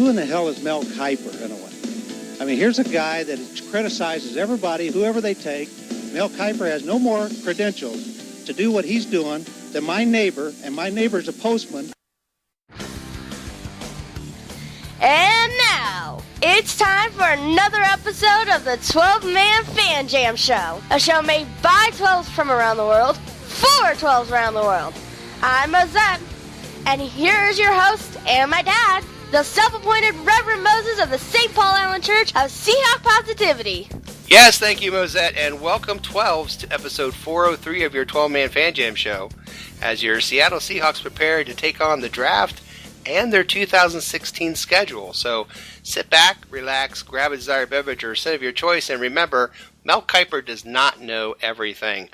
who in the hell is Mel Kiper in a way? I mean, here's a guy that criticizes everybody, whoever they take. Mel Kiper has no more credentials to do what he's doing than my neighbor, and my neighbor's a postman. And now, it's time for another episode of the 12-Man Fan Jam Show. A show made by 12s from around the world, for 12s around the world. I'm Mozette, and here's your host and my dad, the self-appointed Reverend Moses of the St. Paul Island Church of Seahawk Positivity. Yes, thank you, Mozette, and welcome 12s to episode 403 of your 12-Man Fan Jam Show, as your Seattle Seahawks prepare to take on the draft and their 2016 schedule. So sit back, relax, grab a desired beverage or scent of your choice, and remember, Mel Kiper does not know everything.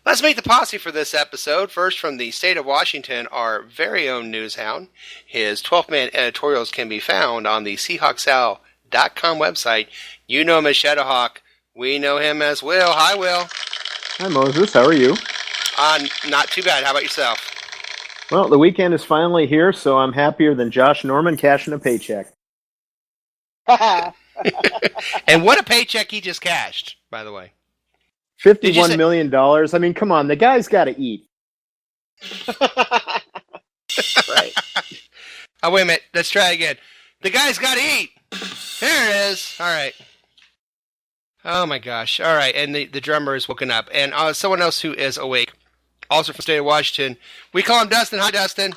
Let's meet the posse for this episode. First, from the state of Washington, our very own news hound. His 12-man editorials can be found on the SeahawksAll.com website. You know him as Shadowhawk. We know him as Will. Hi, Will. Hi, Moses. How are you? Not too bad. How about yourself? Well, the weekend is finally here, so I'm happier than Josh Norman cashing a paycheck. And what a paycheck he just cashed, by the way. $51 million. I mean, come on, the guy's got to eat. Right. Oh, wait a minute. Let's try again. The guy's got to eat. There it is. All right. Oh, my gosh. All right. And the drummer is woken up. And someone else who is awake, also from the state of Washington. We call him Dustin. Hi, Dustin.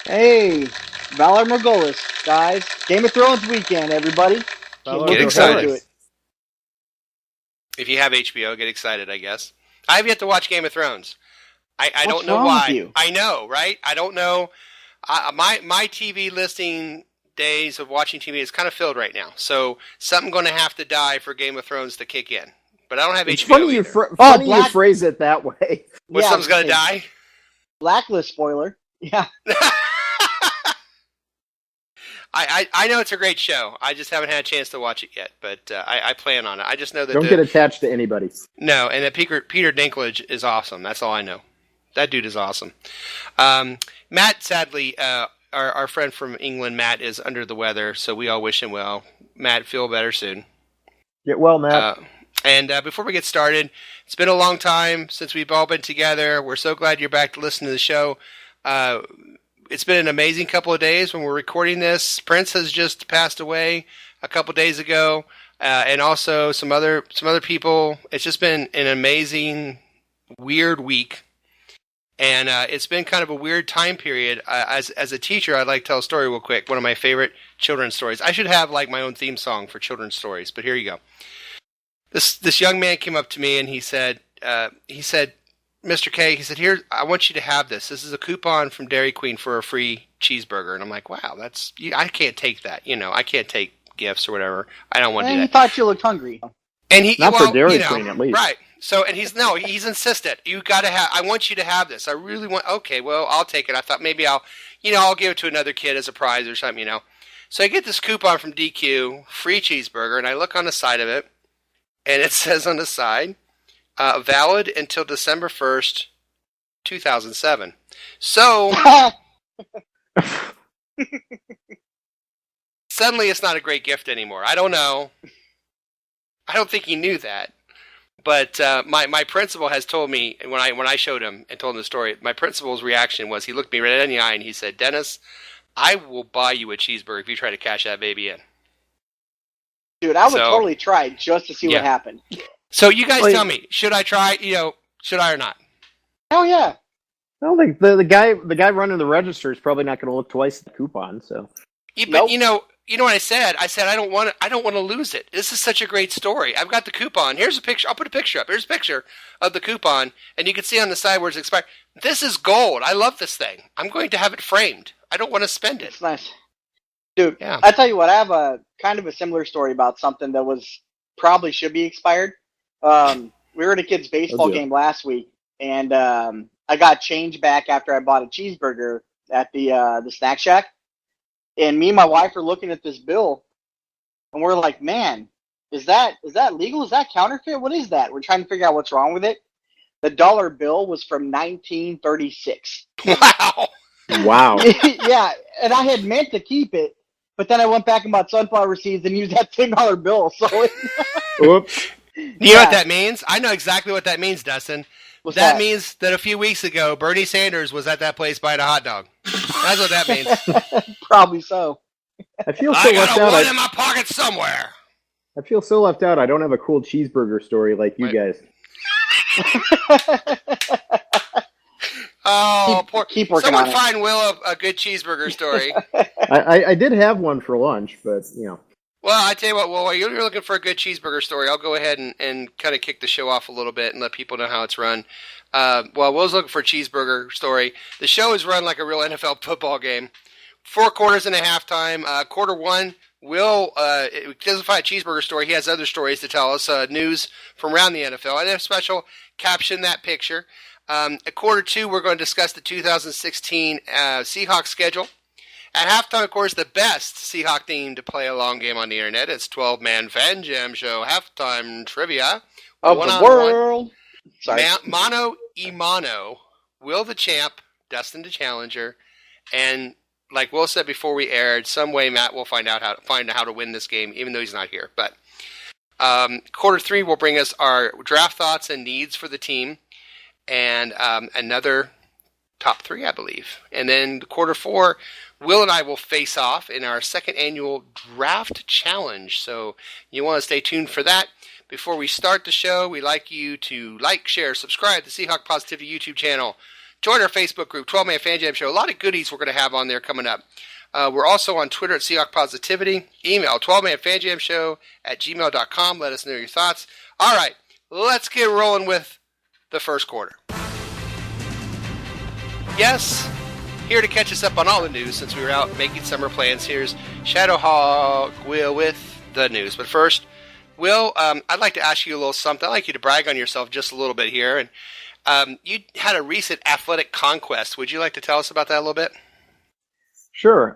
Hey, Valor Morghulis, guys. Game of Thrones weekend, everybody. Get excited. If you have HBO, get excited, I guess. I have yet to watch Game of Thrones. I don't know why. I know, right? I don't know. My TV listing days of watching TV is kind of filled right now. So something's going to have to die for Game of Thrones to kick in. But I don't have it's HBO. Funny you phrase it that way. Well, something's going to die? Blacklist spoiler. Yeah. I know it's a great show. I just haven't had a chance to watch it yet, but I plan on it. I just know that don't get attached to anybody. No, and that Peter Dinklage is awesome. That's all I know. That dude is awesome. Matt, sadly, our friend from England, Matt, is under the weather, so we all wish him well. Matt, feel better soon. Get well, Matt. And before we get started, it's been a long time since we've all been together. We're so glad you're back to listen to the show. It's been an amazing couple of days when we're recording this. Prince has just passed away a couple days ago, and also some other people. It's just been an amazing, weird week, and it's been kind of a weird time period. As a teacher, I'd like to tell a story real quick. One of my favorite children's stories. I should have like my own theme song for children's stories, but here you go. This young man came up to me and he said. Mr. K, he said, "Here, I want you to have this. This is a coupon from Dairy Queen for a free cheeseburger." And I'm like, "Wow, I can't take that. I can't take gifts or whatever. I don't want to do that." He thought you looked hungry. And he not for Dairy Queen, at least, right? So, and he's insistent. You got to have. I want you to have this. I really want. Okay, well, I'll take it. I thought maybe I'll give it to another kid as a prize or something. So I get this coupon from DQ, free cheeseburger, and I look on the side of it, and it says on the side, valid until December 1st, 2007. So, suddenly it's not a great gift anymore. I don't know. I don't think he knew that. But my principal has told me, when I showed him and told him the story, my principal's reaction was he looked me right in the eye and he said, "Dennis, I will buy you a cheeseburger if you try to cash that baby in." Dude, I would totally try just to see what happened. So you guys tell me, should I try? Should I or not? Hell yeah! I don't think the guy running the register is probably not going to look twice at the coupon. So, yeah, but nope. You know what I said? I said I don't want to lose it. This is such a great story. I've got the coupon. Here's a picture. I'll put a picture up. Here's a picture of the coupon, and you can see on the side where it's expired. This is gold. I love this thing. I'm going to have it framed. I don't want to spend it. It's nice, dude. Yeah. I tell you what, I have a kind of a similar story about something that was probably should be expired. We were at a kid's baseball game last week, and I got change back after I bought a cheeseburger at the Snack Shack. And me and my wife are looking at this bill, and we're like, "Man, is that legal? Is that counterfeit? What is that?" We're trying to figure out what's wrong with it. The dollar bill was from 1936. Wow. Wow. Yeah, and I had meant to keep it, but then I went back and bought sunflower seeds and used that $10 bill. So, Oops. You know what that means? I know exactly what that means, Dustin. What's that that? means that a few weeks ago, Bernie Sanders was at that place buying a hot dog. That's what that means. Probably so. I feel so left out. One in my pocket somewhere. I feel so left out. I don't have a cool cheeseburger story like you guys. Oh, keep working on it. Someone find Will a good cheeseburger story. I did have one for lunch, but, you know. Well, I tell you what, Will, you're looking for a good cheeseburger story. I'll go ahead and kind of kick the show off a little bit and let people know how it's run. While Will's looking for a cheeseburger story, the show is run like a real NFL football game. 4 quarters and a halftime. Quarter one, Will doesn't find a cheeseburger story. He has other stories to tell us, news from around the NFL. And a special Caption That Picture. At quarter two, we're going to discuss the 2016 Seahawks schedule. At halftime, of course, the best Seahawk theme to play a long game on the internet. It's 12-Man Fan Jam Show halftime trivia. Of the world. Sorry. Mano y mano. Will the champ, Dustin the challenger, and like Will said before we aired, some way Matt will find out how to win this game, even though he's not here. But quarter three will bring us our draft thoughts and needs for the team, and another top 3, I believe. And then quarter four, Will and I will face off in our second annual draft challenge. So you want to stay tuned for that. Before we start the show, we'd like you to like, share, subscribe to the Seahawk Positivity YouTube channel. Join our Facebook group, 12-Man Fan Jam Show. A lot of goodies we're going to have on there coming up. We're also on Twitter at Seahawk Positivity. Email 12manfanjamshow@gmail.com. Let us know your thoughts. All right, let's get rolling with the first quarter. Yes, here to catch us up on all the news since we were out making summer plans. Here's Shadowhawk Will with the news. But first, Will, I'd like to ask you a little something. I'd like you to brag on yourself just a little bit here. And you had a recent athletic conquest. Would you like to tell us about that a little bit? Sure.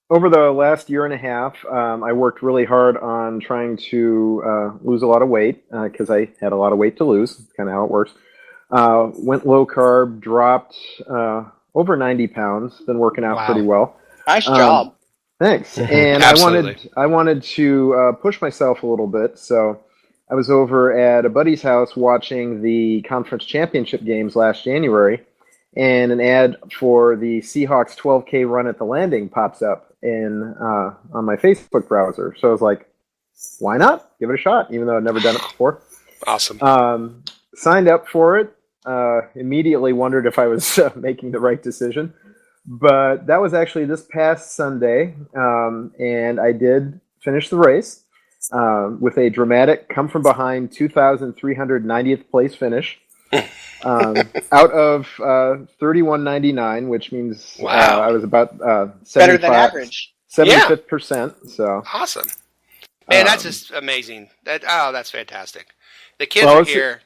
Over the last year and a half, I worked really hard on trying to lose a lot of weight because I had a lot of weight to lose. That's kind of how it works. Went low carb, dropped over 90 pounds. Been working out pretty well. Nice job. Thanks. And I wanted to push myself a little bit, so I was over at a buddy's house watching the conference championship games last January, and an ad for the Seahawks 12K run at the Landing pops up on my Facebook browser. So I was like, why not? Give it a shot, even though I'd never done it before. Awesome. Signed up for it. Immediately wondered if I was making the right decision. But that was actually this past Sunday, and I did finish the race with a dramatic come-from-behind 2,390th place finish out of 31.99, which means I was about better than average. 75th percent. So awesome, man! That's just amazing. That's fantastic. The kids are here.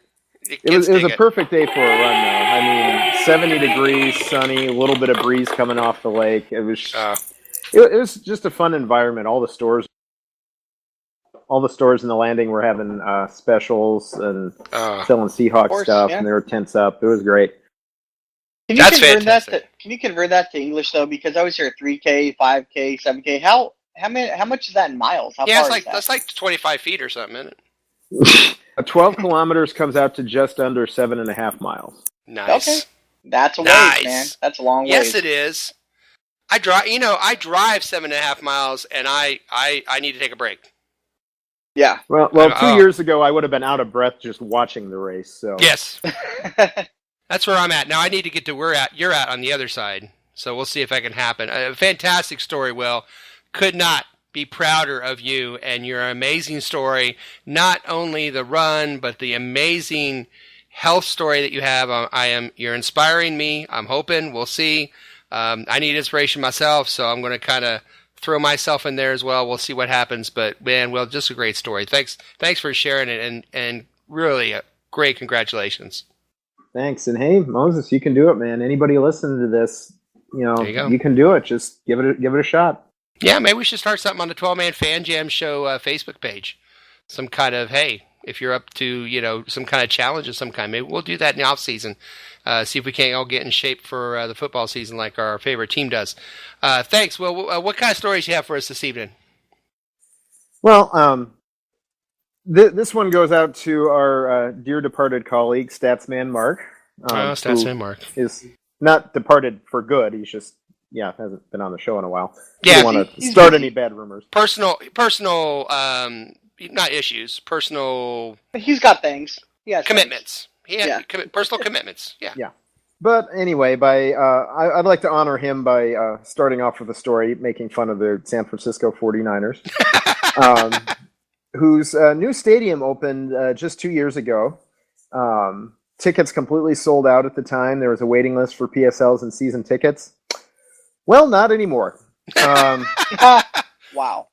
It was a perfect day for a run, though. I mean, 70 degrees, sunny, a little bit of breeze coming off the lake. It was just a fun environment. All the stores in the Landing were having specials and selling Seahawk stuff, and there were tents up. It was great. That's fantastic. Can you convert that to English though? Because I always hear 3K, 5K, 7K. How much is that in miles? How far is that? That's like 25 feet or something, isn't it? 12 kilometers comes out to just under 7.5 miles. Nice. Okay. That's a ways, man. That's a long way. Yes, it is. I drive 7.5 miles, and I need to take a break. Yeah. Well, 2 years ago, I would have been out of breath just watching the race. So yes, that's where I'm at now. I need to get to where you're at on the other side. So we'll see if that can happen. A fantastic story, Will. Could not be prouder of you and your amazing story. Not only the run, but the amazing health story that you have. You're inspiring me. I'm hoping. We'll see. I need inspiration myself, so I'm going to kind of throw myself in there as well. We'll see what happens. But man, Will, just a great story. Thanks for sharing it, and really great congratulations. Thanks. And hey, Moses, you can do it, man. Anybody listening to this, you can do it. Just give it a shot. Yeah, maybe we should start something on the 12-Man Fan Jam Show Facebook page. Some kind of, hey, If you're up to, some kind of challenge of some kind, maybe we'll do that in the off season. See if we can't all get in shape for the football season like our favorite team does. Thanks. Well, what kind of stories do you have for us this evening? Well, this one goes out to our dear departed colleague, Statsman Mark. Statsman Mark is not departed for good. He's just hasn't been on the show in a while. Yeah, don't want to start any bad rumors. Personal, not issues. Personal. He's got things. Yeah, commitments. Personal commitments. Yeah. Yeah. But anyway, I'd like to honor him by starting off with a story making fun of the San Francisco 49ers, whose new stadium opened just 2 years ago. Tickets completely sold out at the time. There was a waiting list for PSLs and season tickets. Well, not anymore. Wow.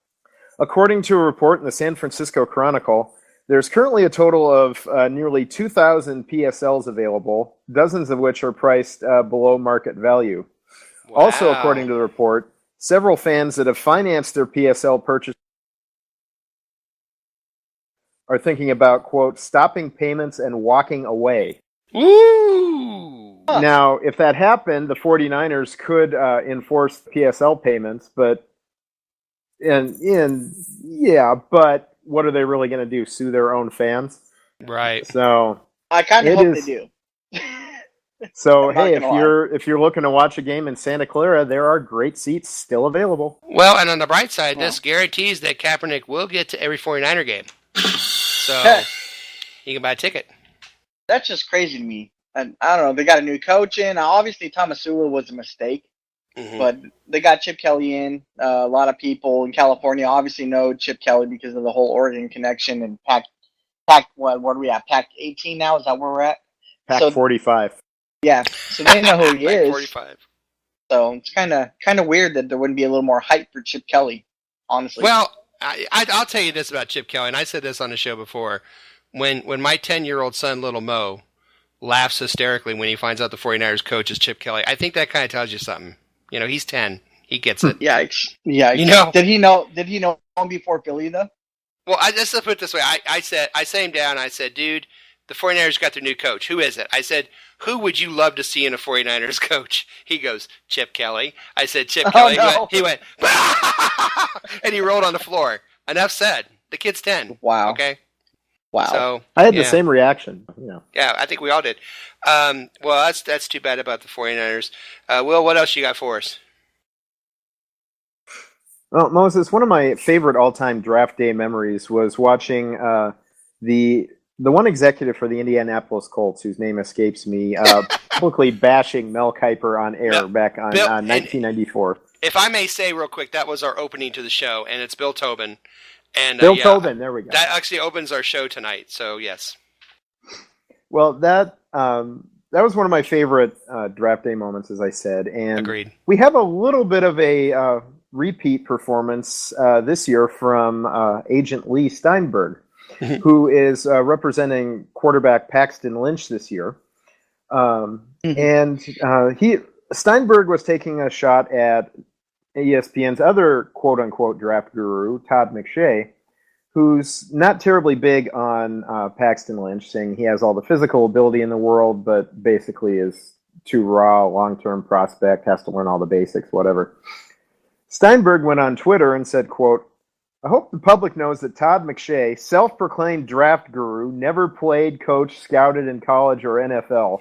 According to a report in the San Francisco Chronicle, there's currently a total of nearly 2,000 PSLs available, dozens of which are priced below market value. Wow. Also, according to the report, several fans that have financed their PSL purchase are thinking about, quote, stopping payments and walking away. Ooh! Now, if that happened, the 49ers could enforce PSL payments, but what are they really going to do? Sue their own fans? Right. So I kind of hope they do. So hey, if you're looking to watch a game in Santa Clara, there are great seats still available. Well, and on the bright side, this guarantees that Kaepernick will get to every 49er game. So you can buy a ticket. That's just crazy to me. And I don't know. They got a new coach in. Obviously, Thomasula was a mistake, but they got Chip Kelly in. A lot of people in California obviously know Chip Kelly because of the whole Oregon connection and Pac. What are we at? Pac 18 now? Is that where we're at? Pac 45. Yeah. So they know who he is. 45. So it's kind of weird that there wouldn't be a little more hype for Chip Kelly. Honestly. Well, I'll tell you this about Chip Kelly, and I said this on the show before. When my 10-year-old son, Little Mo, laughs hysterically when he finds out the 49ers coach is Chip Kelly, I think that kind of tells you something. He's 10. He gets it. Yeah. Did he know him before Philly, though? Well, let's put it this way. I sat him down. I said, dude, the 49ers got their new coach. Who is it? I said, who would you love to see in a 49ers coach? He goes, Chip Kelly. I said, Chip Kelly. No. He went and he rolled on the floor. Enough said. The kid's 10. Wow. Okay. Wow. So I had the same reaction. Yeah, I think we all did. Well, that's too bad about the 49ers. Will, what else you got for us? Well, Moses, one of my favorite all-time draft day memories was watching the one executive for the Indianapolis Colts, whose name escapes me, publicly bashing Mel Kiper on air back on 1994. If I may say real quick, that was our opening to the show, and it's Bill Tobin. And Bill Tobin, there we go. That actually opens our show tonight, so yes. Well, that was one of my favorite draft day moments, as I said. And agreed. We have a little bit of a repeat performance this year from Agent Lee Steinberg, who is representing quarterback Paxton Lynch this year. And Steinberg was taking a shot at ESPN's other quote-unquote draft guru, Todd McShay, who's not terribly big on Paxton Lynch, saying he has all the physical ability in the world, but basically is too raw, long-term prospect, has to learn all the basics, whatever. Steinberg went on Twitter and said, quote, I hope the public knows that Todd McShay, self-proclaimed draft guru, never played, coached, scouted in college or NFL.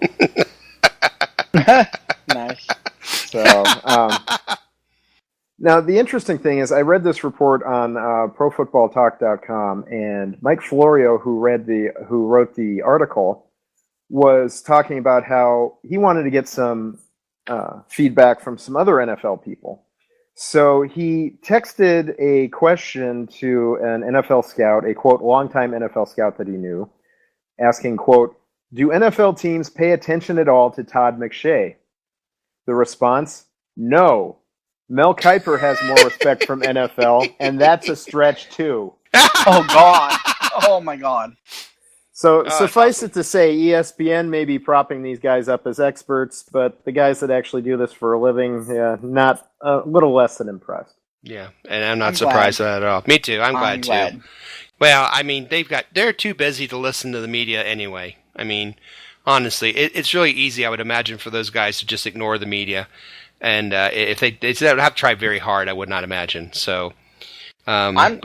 Nice. So, now, the interesting thing is I read this report on ProFootballTalk.com, and Mike Florio, who wrote the article, was talking about how he wanted to get some feedback from some other NFL people. So he texted a question to an NFL scout, a, quote, longtime NFL scout that he knew, asking, quote, do NFL teams pay attention at all to Todd McShay? The response, no. Mel Kiper has more respect from NFL, and that's a stretch too. Oh, God. Oh, my God. So suffice it to say, ESPN may be propping these guys up as experts, but the guys that actually do this for a living, not a little less than impressed. Yeah, and I'm not surprised at that at all. Me too. I'm glad too. Well, I mean, they're too busy to listen to the media anyway. I mean, honestly, it's really easy, I would imagine, for those guys to just ignore the media. And if they would have to try very hard, I would not imagine. So, I'm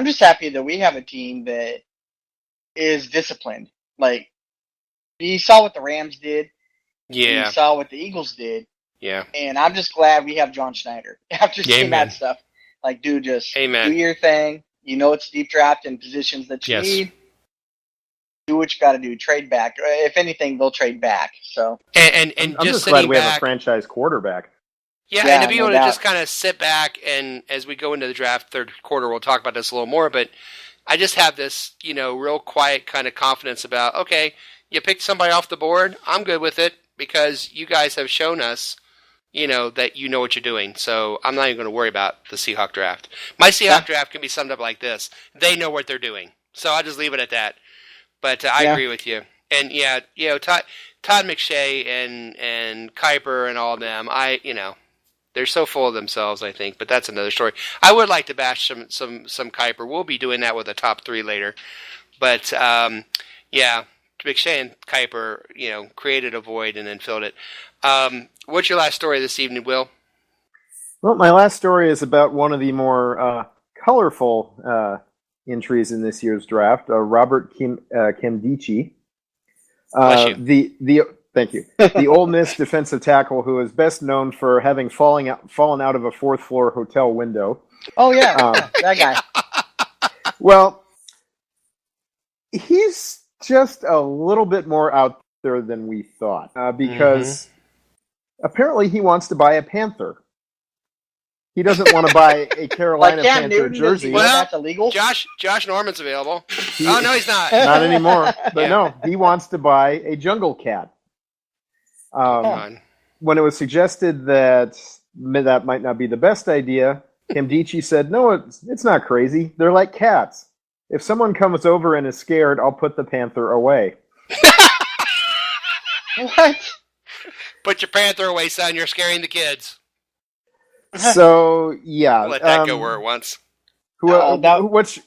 just happy that we have a team that is disciplined. Like, you saw what the Rams did. Yeah. You saw what the Eagles did. Yeah. And I'm just glad we have John Schneider. After seeing that stuff, like, dude, just do your thing. You know it's deep draft in positions that you need. Do what you got to do. Trade back. If anything, they'll trade back. So and I'm just glad we have a franchise quarterback. Yeah, and to be able to just kind of sit back, and as we go into the draft third quarter, we'll talk about this a little more, but I just have this, real quiet kind of confidence about, okay, you picked somebody off the board, I'm good with it, because you guys have shown us, that you know what you're doing. So I'm not even going to worry about the Seahawk draft. My Seahawk draft can be summed up like this. They know what they're doing. So I'll just leave it at that. But I agree with you. And Todd McShay and Kiper and all of them, they're so full of themselves, I think, but that's another story. I would like to bash some Kiper. We'll be doing that with the top 3 later. But, McShay and Kiper, created a void and then filled it. What's your last story this evening, Will? Well, my last story is about one of the more colorful entries in this year's draft, Robert Nkemdiche. Thank you. The Ole Miss defensive tackle who is best known for having fallen out of a 4th floor hotel window. Oh, yeah. That guy. Well, he's just a little bit more out there than we thought because apparently he wants to buy a Panther. He doesn't want to buy a Carolina Panther jersey. Well, that's illegal. Josh Norman's available. No, he's not. Not anymore. But no, he wants to buy a jungle cat. When it was suggested that might not be the best idea, Nkemdiche said, no, it's not crazy. They're like cats. If someone comes over and is scared, I'll put the Panther away. What? Put your Panther away, son. You're scaring the kids. So, yeah. Let that go where it wants.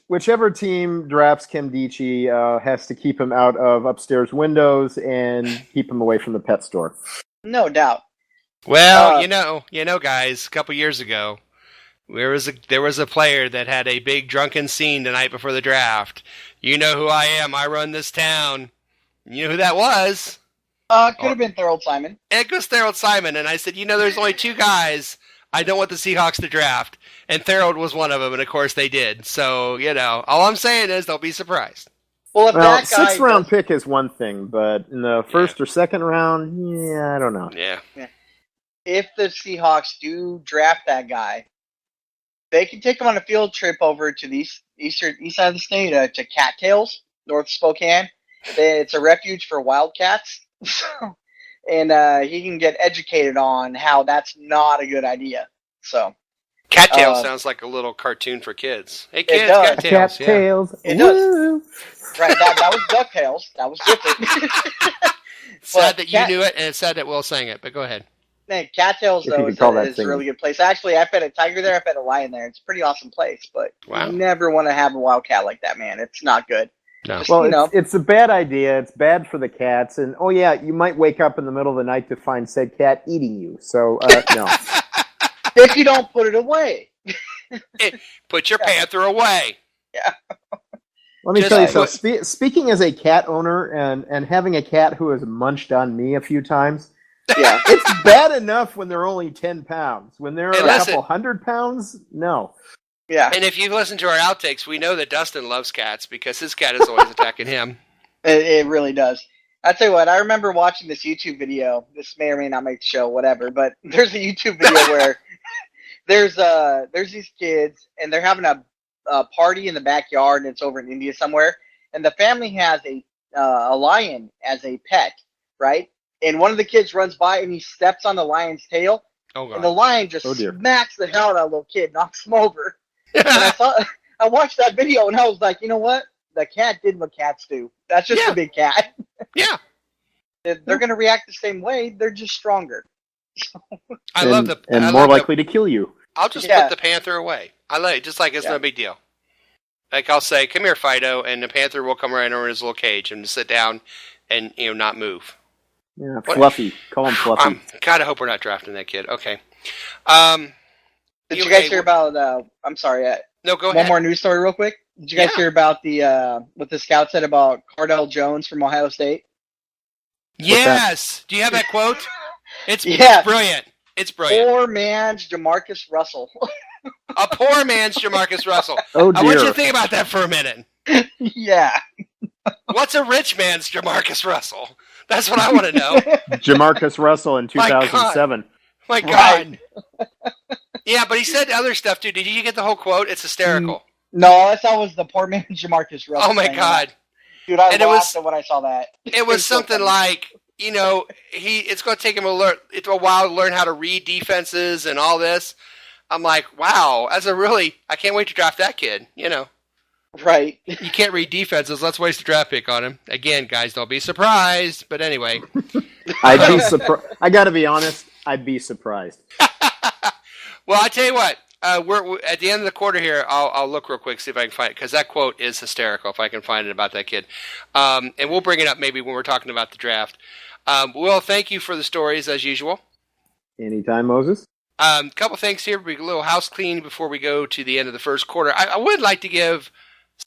Whichever team drafts Nkemdiche has to keep him out of upstairs windows and keep him away from the pet store. No doubt. Well, guys, a couple years ago, there was a player that had a big drunken scene the night before the draft. You know who I am. I run this town. You know who that was? Could have been Thorold Simon. It was Thorold Simon, and I said, there's only 2 guys I don't want the Seahawks to draft, and Thorold was one of them, and of course they did. So, all I'm saying is they'll be surprised. Well, if that guy 6th round pick is one thing, but in the 1st or 2nd round, I don't know. Yeah. If the Seahawks do draft that guy, they can take him on a field trip over to the east side of the state to Cattails, North Spokane. It's a refuge for wildcats. And he can get educated on how that's not a good idea. So, Cattails sounds like a little cartoon for kids. Hey, kids, Cattails. It does. Right, that was DuckTales. That was different. Sad that you knew it, and it's sad that Will sang it, but go ahead. Man, Cattails, though, is a really good place. Actually, I fed a tiger there. I fed a lion there. It's a pretty awesome place, but you never want to have a wild cat like that, man. It's not good. No. Well, it's a bad idea. It's bad for the cats. And, you might wake up in the middle of the night to find said cat eating you. So, no. If you don't put it away. Put your Panther away. Yeah. Let me tell you, so speaking as a cat owner and having a cat who has munched on me a few times, it's bad enough when they're only 10 pounds. When they're a couple 100 pounds, no. Yeah. And if you've listened to our outtakes, we know that Dustin loves cats because his cat is always attacking him. It really does. I'll tell you what, I remember watching this YouTube video. This may or may not make the show, whatever, but there's a YouTube video where there's these kids, and they're having a party in the backyard, and it's over in India somewhere, and the family has a lion as a pet, right? And one of the kids runs by, and he steps on the lion's tail, and the lion just smacks the hell out of that little kid, knocks him over. And I watched that video, and I was like, you know what? The cat did what cats do. That's just a big cat. Yeah. They're going to react the same way. They're just stronger. I love the and more likely to kill you. I'll just put the Panther away. I like it, just like it's no big deal. Like I'll say, come here, Fido, and the Panther will come right over in his little cage and sit down and, not move. Yeah, Fluffy. Call him Fluffy. God, I hope we're not drafting that kid. Okay. Did you guys hear about, I'm sorry. No, go ahead. One more news story real quick. Did you guys hear about what the scout said about Cardell Jones from Ohio State? Yes. Do you have that quote? It's brilliant. It's brilliant. Poor man's Jamarcus Russell. A poor man's Jamarcus Russell. Oh, dear. I want you to think about that for a minute. Yeah. What's a rich man's Jamarcus Russell? That's what I want to know. Jamarcus Russell in 2007. My God. Yeah, but he said other stuff, too. Did you get the whole quote? It's hysterical. No, all I saw was the poor man's Jamarcus Russell. Oh, my God. Dude, I laughed when I saw that. It was something like, it's going to take him a while to learn how to read defenses and all this. I'm like, wow, I can't wait to draft that kid, Right. You can't read defenses. Let's waste a draft pick on him. Again, guys, don't be surprised. But anyway. I'd be surprised. I got to be honest. I'd be surprised. Well, I tell you what. We're at the end of the quarter here. I'll look real quick, see if I can find it, because that quote is hysterical. If I can find it about that kid, and we'll bring it up maybe when we're talking about the draft. Will, thank you for the stories as usual. Anytime, Moses. Couple things here. A little house cleaning before we go to the end of the first quarter. I would like to give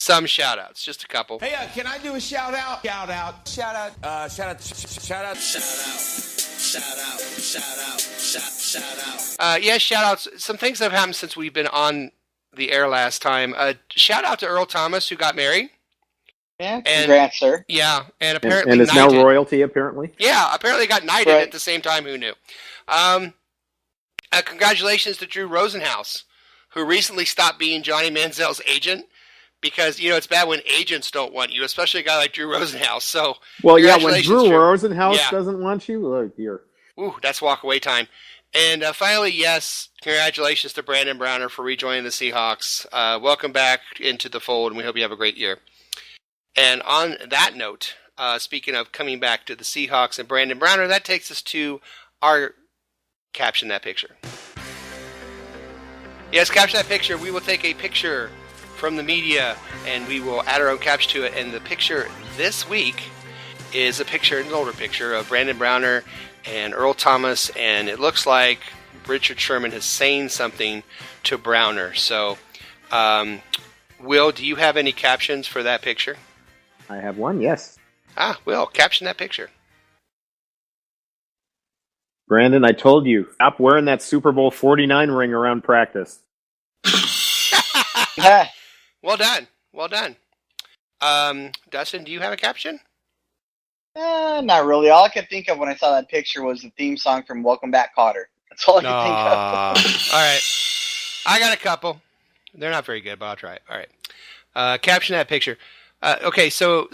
some shout-outs, just a couple. Hey, can I do a shout-out? Shout-out. Shout-out. Shout-out. Shout-out. Shout-out. Yeah, shout-outs. Some things that have happened since we've been on the air last time. Shout-out to Earl Thomas, who got married. Yeah, congrats, sir. Yeah, and apparently and is knighted. Now royalty, apparently. Yeah, apparently got knighted at the same time. Who knew? Congratulations to Drew Rosenhaus, who recently stopped being Johnny Manziel's agent. Because, it's bad when agents don't want you, especially a guy like Drew Rosenhaus. So, well, yeah, when Drew Rosenhaus doesn't want you, oh, dear. Ooh, that's walk-away time. And finally, yes, congratulations to Brandon Browner for rejoining the Seahawks. Welcome back into the fold, and we hope you have a great year. And on that note, speaking of coming back to the Seahawks and Brandon Browner, that takes us to our Caption That Picture. Yes, Caption That Picture. We will take a picture from the media, and we will add our own caption to it. And the picture this week is an older picture of Brandon Browner and Earl Thomas, and it looks like Richard Sherman is saying something to Browner. So, Will, do you have any captions for that picture? I have one, yes. Will, caption that picture. Brandon, I told you, stop wearing that Super Bowl 49 ring around practice. Well done. Well done. Dustin, do you have a caption? Not really. All I could think of when I saw that picture was the theme song from Welcome Back, Kotter. That's all I could think of. All right. I got a couple. They're not very good, but I'll try it. All right. Caption that picture. Okay, so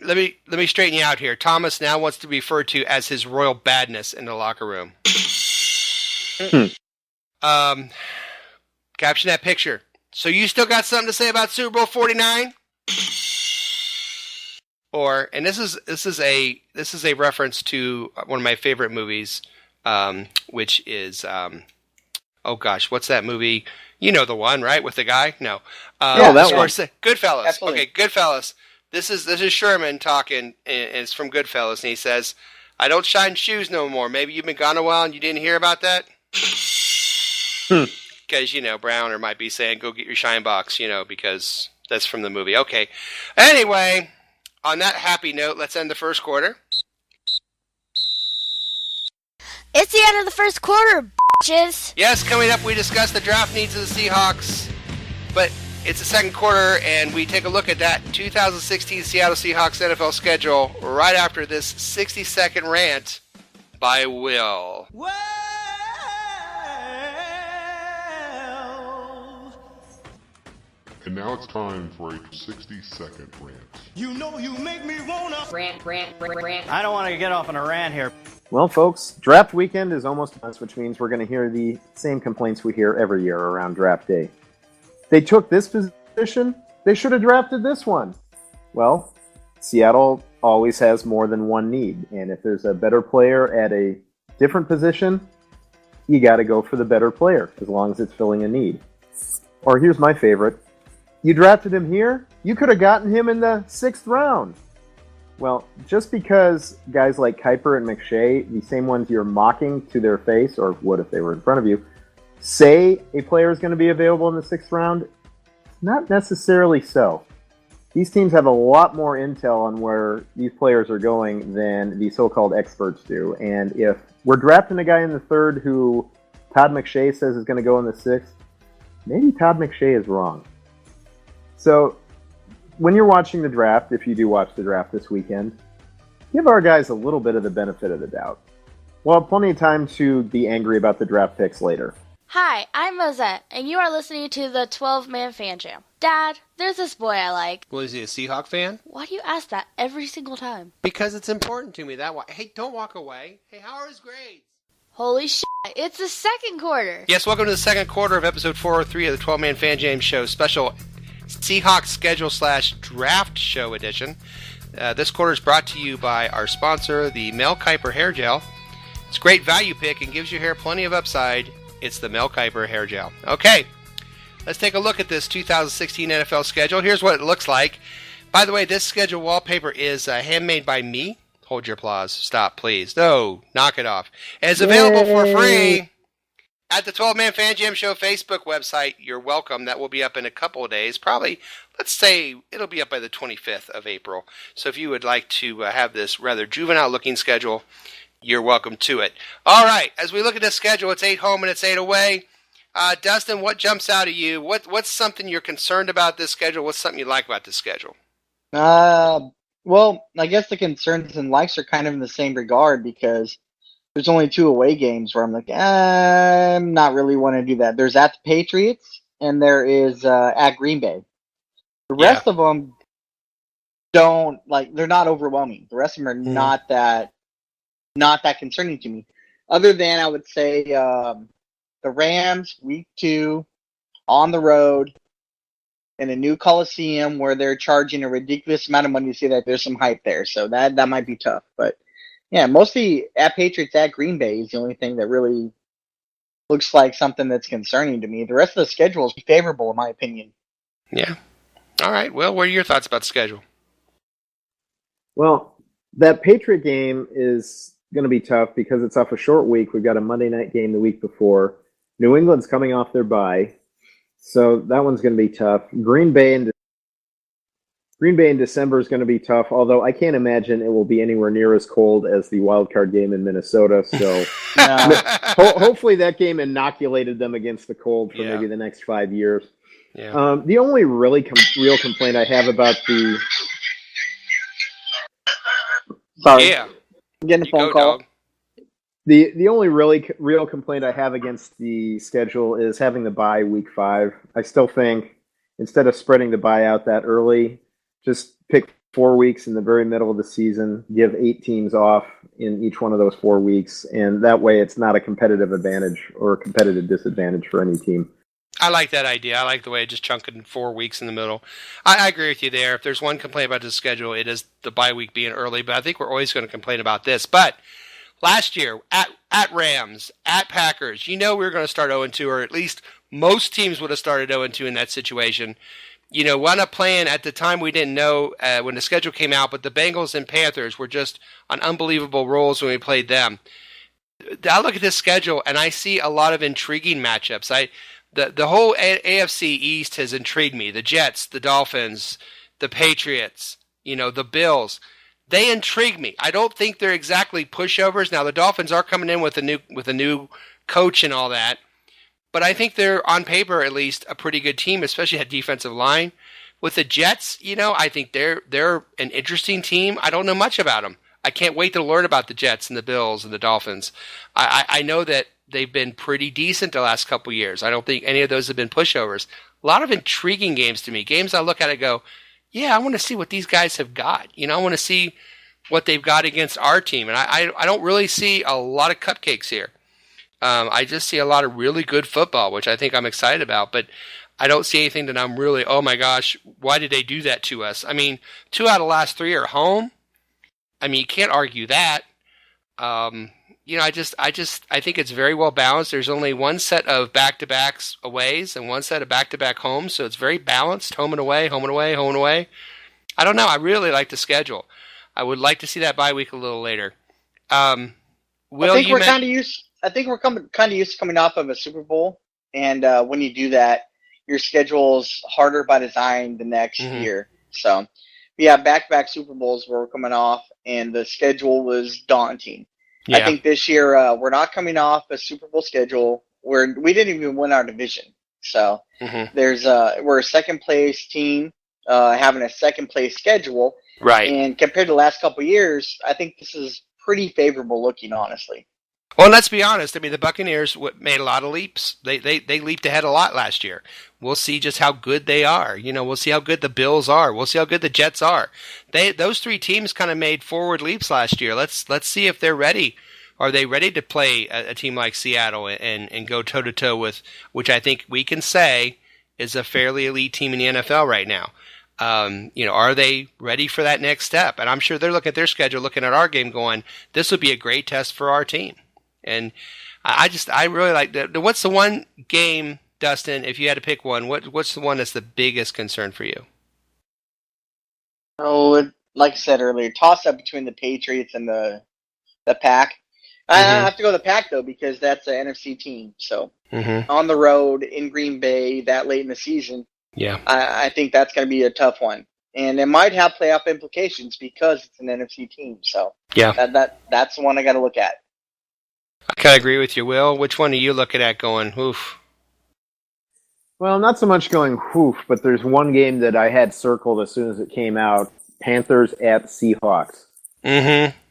let me straighten you out here. Thomas now wants to be referred to as his royal badness in the locker room. Caption that picture. So you still got something to say about Super Bowl 49? Or, and this is a reference to one of my favorite movies, which is oh gosh, what's that movie? You know the one, right? With the guy? No. That one. Goodfellas. Absolutely. Okay, Goodfellas. This is Sherman talking, and it's from Goodfellas, and he says, "I don't shine shoes no more. Maybe you've been gone a while and you didn't hear about that." Because Browner might be saying, "Go get your shine box," because that's from the movie. Okay. Anyway, on that happy note, let's end the first quarter. It's the end of the first quarter, bitches. Yes, coming up, we discuss the draft needs of the Seahawks, but it's the second quarter, and we take a look at that 2016 Seattle Seahawks NFL schedule right after this 60-second rant by Will. Well, and now it's time for a 60-second rant. you know you make me wanna Rant. I don't want to get off on a rant here. Well, folks, draft weekend is almost upon us, which means we're going to hear the same complaints we hear every year around draft day. They took this position, they should have drafted this one. Well, Seattle always has more than one need, and if there's a better player at a different position, you got to go for the better player, as long as it's filling a need. Or here's my favorite. You drafted him here? You could have gotten him in the 6th round. Well, just because guys like Kiper and McShay, the same ones you're mocking to their face, or would if they were in front of you, say a player is going to be available in the 6th round, it's not necessarily so. These teams have a lot more intel on where these players are going than the so-called experts do. And if we're drafting a guy in the 3rd who Todd McShay says is going to go in the 6th, maybe Todd McShay is wrong. So when you're watching the draft, if you do watch the draft this weekend, give our guys a little bit of the benefit of the doubt. We'll have plenty of time to be angry about the draft picks later. Hi, I'm Rosette, and you are listening to the 12-Man Fan Jam. Dad, there's this boy I like. Well, is he a Seahawk fan? Why do you ask that every single time? Because it's important to me. Hey, don't walk away. Hey, how are his grades? Holy shit, it's the 2nd quarter. Yes, welcome to the 2nd quarter of episode 403 of the 12-Man Fan Jam Show, special Seahawks schedule / draft show edition. This quarter is brought to you by our sponsor, the Kiper Hair Gel. It's a great value pick and gives your hair plenty of upside. It's the Kiper Hair Gel. Okay, let's take a look at this 2016 NFL schedule. Here's what it looks like. By the way, this schedule wallpaper is handmade by me. Hold your applause. Stop, please. No, knock it off. And it's available for free at the 12-Man Fan Jam Show Facebook website. You're welcome. That will be up in a couple of days. Probably, let's say, it'll be up by the 25th of April. So if you would like to have this rather juvenile-looking schedule, you're welcome to it. All right, as we look at this schedule, it's 8 home and it's 8 away. Dustin, what jumps out at you? What's something you're concerned about this schedule? What's something you like about this schedule? Well, I guess the concerns and likes are kind of in the same regard because there's only 2 away games where I'm like, I'm not really want to do that. There's at the Patriots and there is at Green Bay. The rest of them don't, like, they're not overwhelming. The rest of them are not that concerning to me. Other than I would say the Rams, week 2, on the road, in a new Coliseum where they're charging a ridiculous amount of money to see that there's some hype there. So that might be tough. But, yeah, mostly at Patriots, at Green Bay is the only thing that really looks like something that's concerning to me. The rest of the schedule is favorable, in my opinion. Yeah. All right. Well, what are your thoughts about the schedule? Well, that Patriot game is going to be tough because it's off a short week. We've got a Monday night game the week before. New England's coming off their bye, so that one's going to be tough. Green Bay in December is going to be tough, although I can't imagine it will be anywhere near as cold as the wild card game in Minnesota. So hopefully that game inoculated them against the cold for maybe the next 5 years. Yeah. The only really real complaint I have about the... Sorry. Yeah. I'm getting a phone call. Dog. The only really real complaint I have against the schedule is having the bye week 5. I still think instead of spreading the bye out that early, just pick 4 weeks in the very middle of the season, give 8 teams off in each one of those 4 weeks, and that way it's not a competitive advantage or a competitive disadvantage for any team. I like that idea. I like the way it just chunked in 4 weeks in the middle. I agree with you there. If there's one complaint about the schedule, it is the bye week being early, but I think we're always going to complain about this. But last year, at Rams, at Packers, we were going to start 0-2, or at least most teams would have started 0-2 in that situation. Wound up playing at the time we didn't know when the schedule came out, but the Bengals and Panthers were just on unbelievable rolls when we played them. I look at this schedule, and I see a lot of intriguing matchups. The whole AFC East has intrigued me. The Jets, the Dolphins, the Patriots, the Bills. They intrigue me. I don't think they're exactly pushovers. Now, the Dolphins are coming in with a new coach and all that. But I think they're, on paper at least, a pretty good team, especially at defensive line. With the Jets, I think they're an interesting team. I don't know much about them. I can't wait to learn about the Jets and the Bills and the Dolphins. I know that they've been pretty decent the last couple years. I don't think any of those have been pushovers. A lot of intriguing games to me. Games I look at and go, yeah, I want to see what these guys have got. I want to see what they've got against our team. And I don't really see a lot of cupcakes here. I just see a lot of really good football, which I think I'm excited about. But I don't see anything that I'm really, oh my gosh, why did they do that to us? I mean, 2 out of the last 3 are home. I mean, you can't argue that. I think it's very well balanced. There's only one set of back-to-backs aways and one set of back-to-back homes, so it's very balanced, home and away, home and away, home and away. I don't know. I really like the schedule. I would like to see that bye week a little later. I think we're kind of used to coming off of a Super Bowl, and when you do that, your schedule's harder by design the next year. So we have back-to-back Super Bowls where we're coming off, and the schedule was daunting. Yeah. I think this year we're not coming off a Super Bowl schedule where we didn't even win our division. So we're a second-place team having a second-place schedule. Right. And compared to the last couple of years, I think this is pretty favorable looking, honestly. Well, let's be honest. I mean, the Buccaneers made a lot of leaps. They leaped ahead a lot last year. We'll see just how good they are. We'll see how good the Bills are. We'll see how good the Jets are. Those three teams kind of made forward leaps last year. Let's see if they're ready. Are they ready to play a team like Seattle and go toe-to-toe with, which I think we can say is a fairly elite team in the NFL right now? Are they ready for that next step? And I'm sure they're looking at their schedule, looking at our game going, this would be a great test for our team. And I really like that. What's the one game, Dustin, if you had to pick one, what's the one that's the biggest concern for you? Oh, like I said earlier, toss up between the Patriots and the Pack. I have to go the Pack, though, because that's an NFC team. So on the road in Green Bay that late in the season, I think that's going to be a tough one. And it might have playoff implications because it's an NFC team. So that's the one I got to look at. I kind of agree with you, Will. Which one are you looking at going, oof? Well, not so much going oof, but there's one game that I had circled as soon as it came out. Panthers at Seahawks.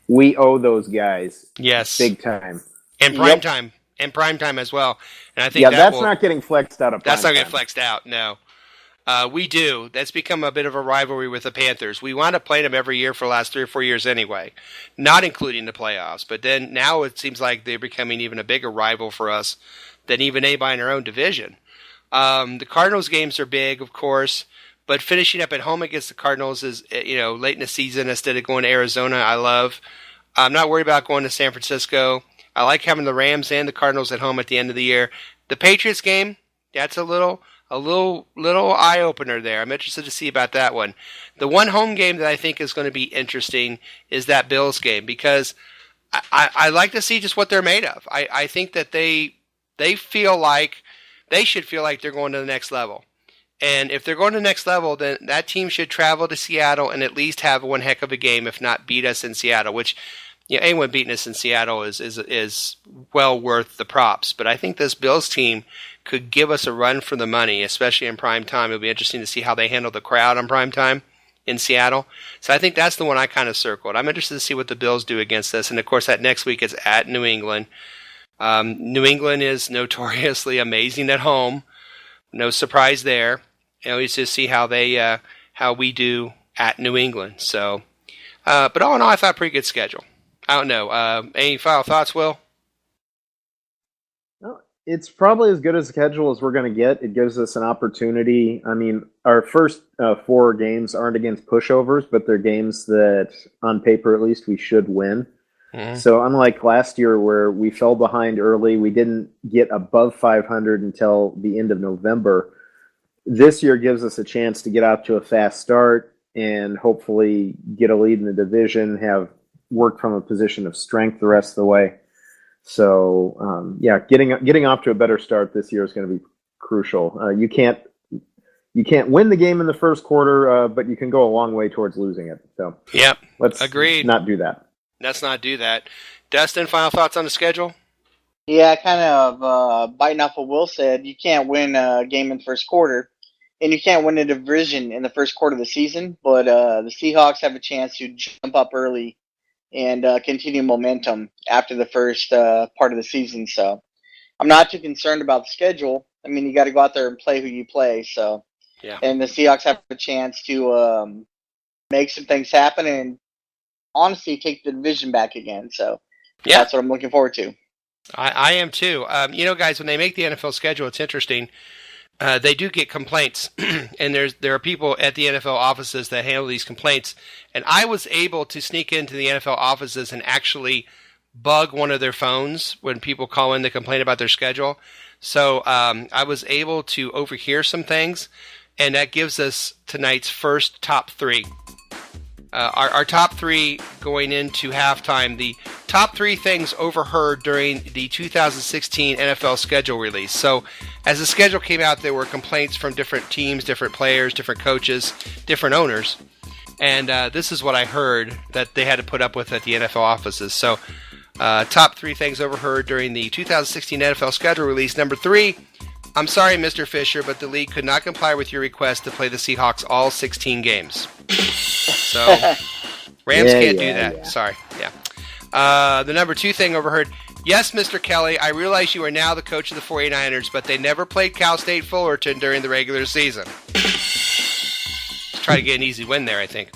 We owe those guys. Yes. Big time. And prime time. And prime time as well. And I think that's not getting flexed out of prime That's not time. getting flexed out, no. We do. That's become a bit of a rivalry with the Panthers. We wound up playing them every year for the last 3 or 4 years anyway, not including the playoffs. But then now it seems like they're becoming even a bigger rival for us than even anybody in our own division. The Cardinals games are big, of course, but finishing up at home against the Cardinals is, late in the season instead of going to Arizona, I love. I'm not worried about going to San Francisco. I like having the Rams and the Cardinals at home at the end of the year. The Patriots game, that's a little eye opener there. I'm interested to see about that one. The one home game that I think is going to be interesting is that Bills game because I like to see just what they're made of. I think that they feel like they should feel like they're going to the next level. And if they're going to the next level, then that team should travel to Seattle and at least have one heck of a game, if not beat us in Seattle, which anyone beating us in Seattle is well worth the props. But I think this Bills team could give us a run for the money, especially in prime time. It'll be interesting to see how they handle the crowd on prime time in Seattle. So I think that's the one I kind of circled. I'm interested to see what the Bills do against us. And, of course, that next week is at New England. New England is notoriously amazing at home. No surprise there. It's just see how we do at New England. So, but all in all, I thought pretty good schedule. I don't know. Any final thoughts, Will? No, it's probably as good a schedule as we're going to get. It gives us an opportunity. I mean, our first 4 games aren't against pushovers, but they're games that, on paper at least, we should win. So unlike last year where we fell behind early, we didn't get above 500 until the end of November. This year gives us a chance to get out to a fast start and hopefully get a lead in the division, have worked from a position of strength the rest of the way. So, getting off to a better start this year is going to be crucial. You can't win the game in the first quarter, but you can go a long way towards losing it. So, let's not do that. Let's not do that. Dustin, final thoughts on the schedule? Yeah, kind of biting off what Will said. You can't win a game in the first quarter, and you can't win a division in the first quarter of the season, but the Seahawks have a chance to jump up early and continue momentum after the first part of the season. So I'm not too concerned about the schedule. I mean, you got to go out there and play who you play. So, and the Seahawks have a chance to make some things happen and honestly take the division back again. So that's what I'm looking forward to. I am too. Guys, when they make the NFL schedule, it's interesting. They do get complaints, and there are people at the NFL offices that handle these complaints. And I was able to sneak into the NFL offices and actually bug one of their phones when people call in to complain about their schedule. So I was able to overhear some things, and that gives us tonight's first top three. Our top three going into halftime, the top three things overheard during the 2016 NFL schedule release. So as the schedule came out, there were complaints from different teams, different players, different coaches, different owners. And this is what I heard that they had to put up with at the NFL offices. So top three things overheard during the 2016 NFL schedule release. Number 3, I'm sorry, Mr. Fisher, but the league could not comply with your request to play the Seahawks all 16 games. So Rams can't do that. Yeah. Sorry. Yeah. The number 2 thing overheard. Yes, Mr. Kelly, I realize you are now the coach of the 49ers, but they never played Cal State Fullerton during the regular season. Let's try to get an easy win there, I think.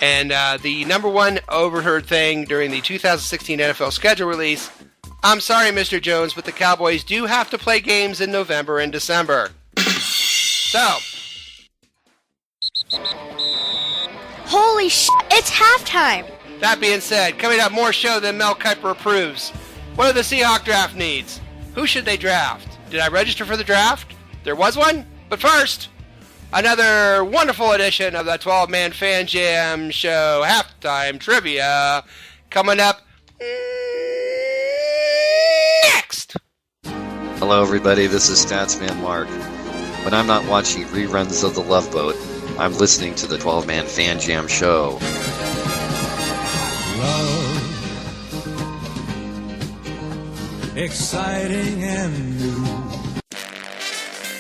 And the number 1 overheard thing during the 2016 NFL schedule release, I'm sorry, Mr. Jones, but the Cowboys do have to play games in November and December. So. Holy shit, it's halftime. That being said, coming up, more show than Mel Kiper approves. What do the Seahawk draft needs? Who should they draft? Did I register for the draft? There was one? But first, another wonderful edition of the 12-Man Fan Jam Show Halftime Trivia coming up next. Hello, everybody. This is Statsman Mark. When I'm not watching reruns of The Love Boat, I'm listening to the 12-Man Fan Jam Show. Love, exciting and new.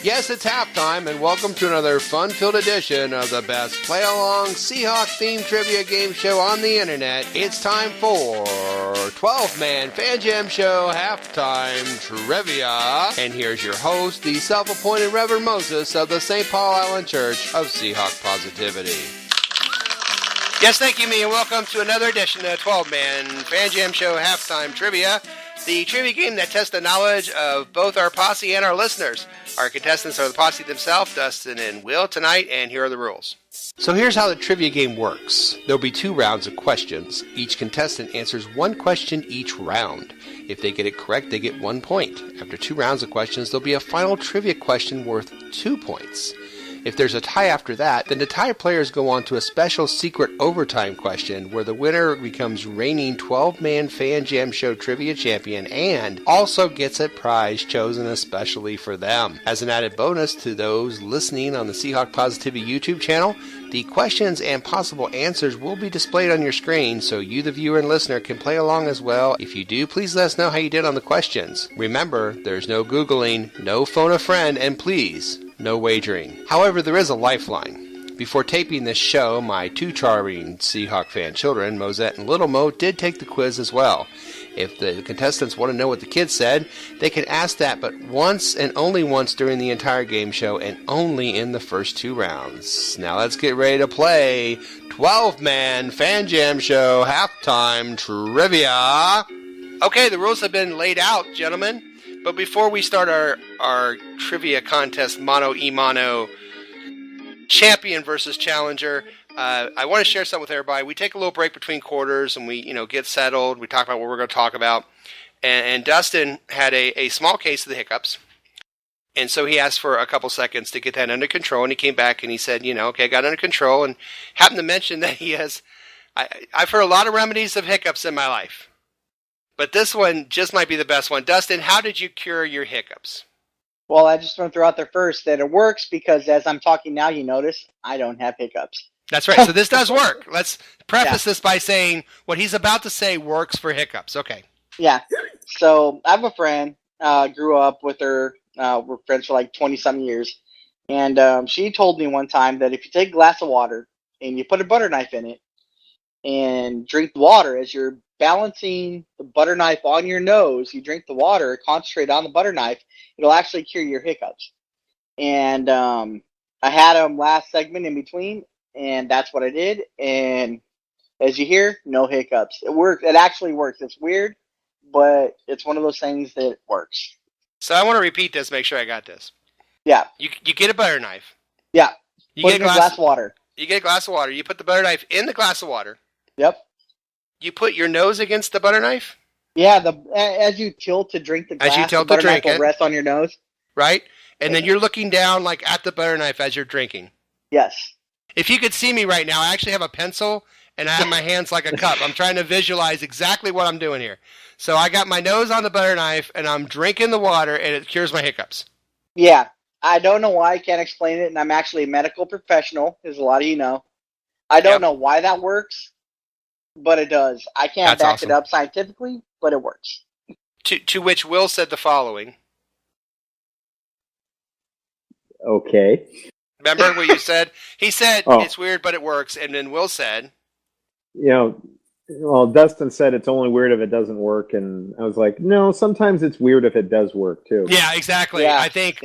Yes, it's halftime, and welcome to another fun-filled edition of the best play-along Seahawk-themed trivia game show on the internet. It's time for 12-Man Fan Jam Show Halftime Trivia. And here's your host, the self-appointed Reverend Moses of the St. Paul Island Church of Seahawk Positivity. Yes, thank you, me, and welcome to another edition of the 12-Man Fan Jam Show Halftime Trivia, the trivia game that tests the knowledge of both our posse and our listeners. Our contestants are the posse themselves, Dustin and Will, tonight, and here are the rules. So here's how the trivia game works. There'll be 2 rounds of questions. Each contestant answers 1 question each round. If they get it correct, they get 1 point. After 2 rounds of questions, there'll be a final trivia question worth 2 points. If there's a tie after that, then the tie players go on to a special secret overtime question where the winner becomes reigning 12-Man Fan Jam Show Trivia Champion and also gets a prize chosen especially for them. As an added bonus to those listening on the Seahawk Positivity YouTube channel, the questions and possible answers will be displayed on your screen so you, the viewer and listener, can play along as well. If you do, please let us know how you did on the questions. Remember, there's no Googling, no phone a friend, and please, no wagering. However, there is a lifeline. Before taping this show, my 2 charming Seahawk fan children, Mosette and Little Mo, did take the quiz as well. If the contestants want to know what the kids said, they can ask that but once and only once during the entire game show and only in the first 2 rounds. Now let's get ready to play 12-Man Fan Jam Show Halftime Trivia. Okay, the rules have been laid out, gentlemen. But before we start our trivia contest, mano-a-mano, champion versus challenger, I want to share something with everybody. We take a little break between quarters and we, get settled. We talk about what we're going to talk about. And Dustin had a small case of the hiccups. And so he asked for a couple seconds to get that under control. And he came back and he said, okay, I got it under control. And happened to mention that he has, I've heard a lot of remedies of hiccups in my life. But this one just might be the best one. Dustin, how did you cure your hiccups? Well, I just want to throw out there first that it works because as I'm talking now, you notice I don't have hiccups. That's right. So this does work. Let's preface this by saying what he's about to say works for hiccups. Okay. Yeah. So I have a friend, grew up with her. We're friends for like 20-some years. And she told me one time that if you take a glass of water and you put a butter knife in it and drink the water as you're balancing the butter knife on your nose, you drink the water, concentrate on the butter knife, it'll actually cure your hiccups. And I had them last segment in between, and that's what I did. And as you hear, no hiccups. It works. It actually works. It's weird, but it's one of those things that works. So I want to repeat this, make sure I got this. Yeah. You get a butter knife. Yeah. You put get a glass of water. You get a glass of water. You put the butter knife in the glass of water. Yep. You put your nose against the butter knife? Yeah, as you tilt to drink the glass, as you tilt the to drink will it, rest on your nose. Right? And then you're looking down like at the butter knife as you're drinking. Yes. If you could see me right now, I actually have a pencil and I have my hands like a cup. I'm trying to visualize exactly what I'm doing here. So I got my nose on the butter knife and I'm drinking the water and it cures my hiccups. Yeah. I don't know why I can't explain it, and I'm actually a medical professional, as a lot of you know. I don't know why that works, but it does. I can't back it up scientifically, but it works. To which Will said the following. Okay. Remember what you said? He said, it's weird, but it works. And then Will said, well, Dustin said it's only weird if it doesn't work. And I was like, no, sometimes it's weird if it does work, too. Yeah, exactly. Yeah, I think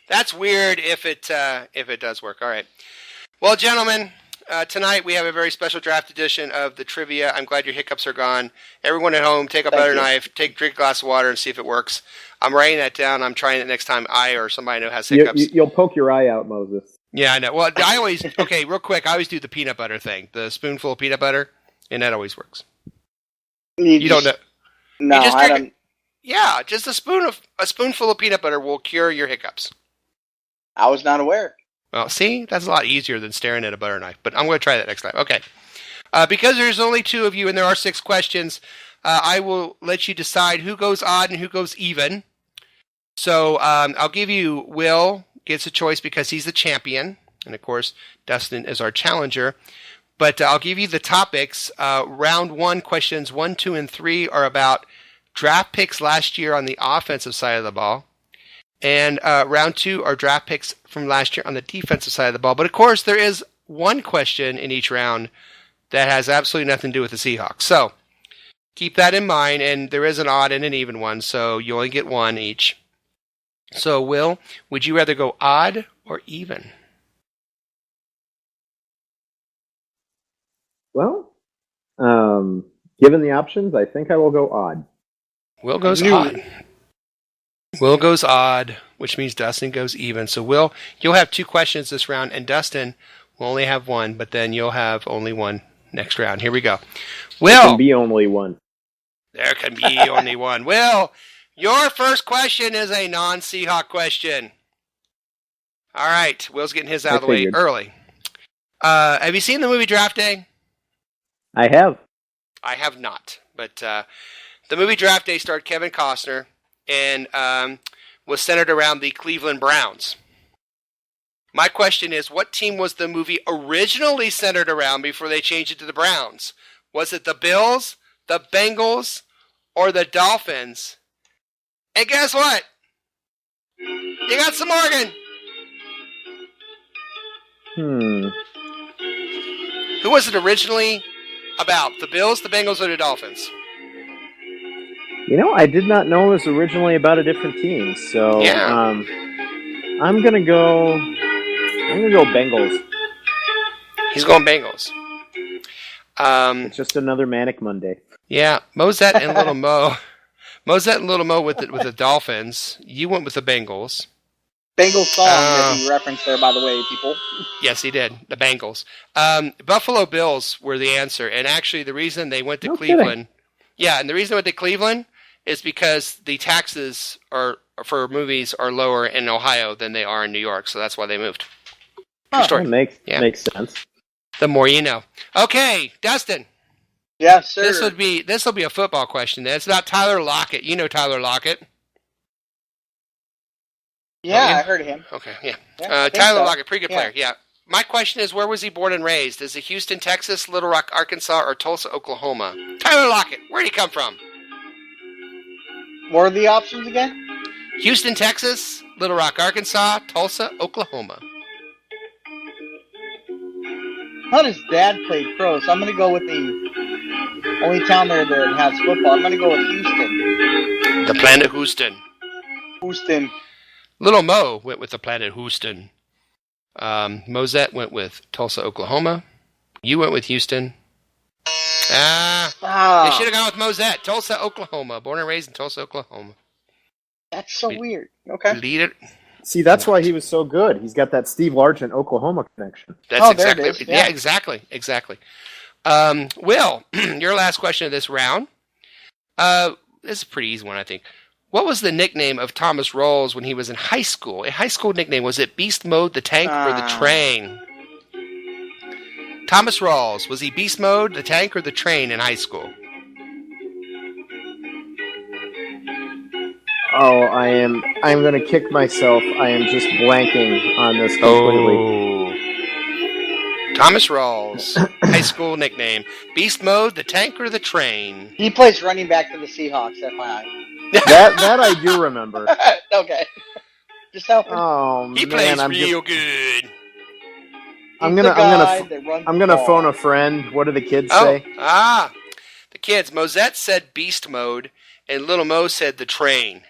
that's weird if it does work. All right. Well, gentlemen, tonight we have a very special draft edition of the trivia. I'm glad your hiccups are gone. Everyone at home, take a butter knife, drink a glass of water and see if it works. I'm writing that down. I'm trying it next time I or somebody I know has hiccups. You'll poke your eye out, Moses. Yeah, I know. Well, I always, real quick, I always do the peanut butter thing, the spoonful of peanut butter, and that always works. You don't know? No, I don't. Yeah, just a spoonful of peanut butter will cure your hiccups. I was not aware. Well, see, that's a lot easier than staring at a butter knife, but I'm going to try that next time. Okay. Because there's only 2 of you and there are 6 questions, I will let you decide who goes odd and who goes even. So I'll give you Will gets a choice because he's the champion, and of course Dustin is our challenger. But I'll give you the topics. Round 1, questions 1, 2, and 3 are about draft picks last year on the offensive side of the ball. And round 2 are draft picks from last year on the defensive side of the ball. But of course, there is one question in each round that has absolutely nothing to do with the Seahawks. So keep that in mind, and there is an odd and an even one, so you only get one each. So, Will, would you rather go odd or even? Well, given the options, I think I will go odd. Will goes odd. Will goes odd, which means Dustin goes even. So, Will, you'll have 2 questions this round, and Dustin will only have 1, but then you'll have only 1 next round. Here we go. Will. There can be only 1. There can be only 1. Will, your first question is a non-Seahawk question. All right. Will's getting his out of the way early. Have you seen the movie Draft Day? I have. I have not. But the movie Draft Day starred Kevin Costner and was centered around the Cleveland Browns. My question is, what team was the movie originally centered around before they changed it to the Browns? Was it the Bills, the Bengals, or the Dolphins? And guess what? You got some Morgan. Who was it originally about? The Bills, the Bengals, or the Dolphins? I did not know it was originally about a different team. So I'm gonna go Bengals. He's going Bengals. It's just another manic Monday. Yeah, Mosette and Little Mo. Mosette and Little Mo with the Dolphins. You went with the Bengals. Bengals song that he referenced there, by the way, people. Yes, he did. The Bengals. Buffalo Bills were the answer, and actually the reason they went to Cleveland. Yeah, and the reason they went to Cleveland is because the taxes for movies are lower in Ohio than they are in New York, so that's why they moved. True story. That makes sense. The more you know. Okay, Dustin. Yes, sir. This will be a football question. Then. It's about Tyler Lockett. You know Tyler Lockett. Yeah, I heard of him. Okay, yeah. Tyler Lockett, pretty good player. Yeah. My question is, where was he born and raised? Is it Houston, Texas, Little Rock, Arkansas, or Tulsa, Oklahoma? Tyler Lockett, where did he come from? What are the options again? Houston, Texas, Little Rock, Arkansas, Tulsa, Oklahoma. How does Dad play pro? So I'm going to go with the only town there that has football. I'm going to go with Houston. The planet Houston. Houston. Little Mo went with the planet Houston. Mosette went with Tulsa, Oklahoma. You went with Houston. You should have gone with Mosette. Tulsa, Oklahoma. Born and raised in Tulsa, Oklahoma. That's so weird. Okay. Leader. See, that's why he was so good. He's got that Steve Largent Oklahoma connection. That's exactly it. Yeah, exactly. Will, your last question of this round. This is a pretty easy one, I think. What was the nickname of Thomas Rawls when he was in high school? A high school nickname. Was it Beast Mode, the Tank, or the Train? Thomas Rawls. Was he Beast Mode, the Tank, or the Train in high school? Oh, I'm going to kick myself. I am just blanking on this completely. Thomas Rawls, high school nickname. Beast Mode, the Tank, or the Train? He plays running back for the Seahawks, FYI. That I do remember. Okay. Just helping. Oh, he plays real good. I'm gonna phone a friend. What do the kids say? The kids. Mosette said Beast Mode, and Little Mo said the Train.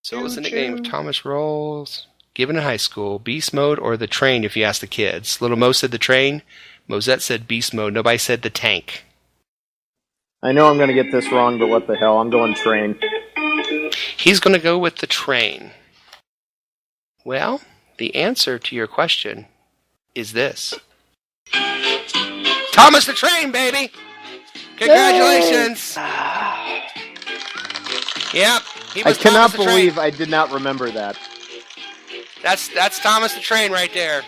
So what was the nickname of Thomas Rawls? Given in high school, Beast Mode or the Train, if you ask the kids. Little Mo said the Train. Mosette said Beast Mode. Nobody said the Tank. I know I'm going to get this wrong, but what the hell? I'm going Train. He's going to go with the Train. Well, the answer to your question is this. Thomas the Train, baby! Congratulations! Yep, he was I cannot Thomas the Train. believe I did not remember that. That's Thomas the Train right there.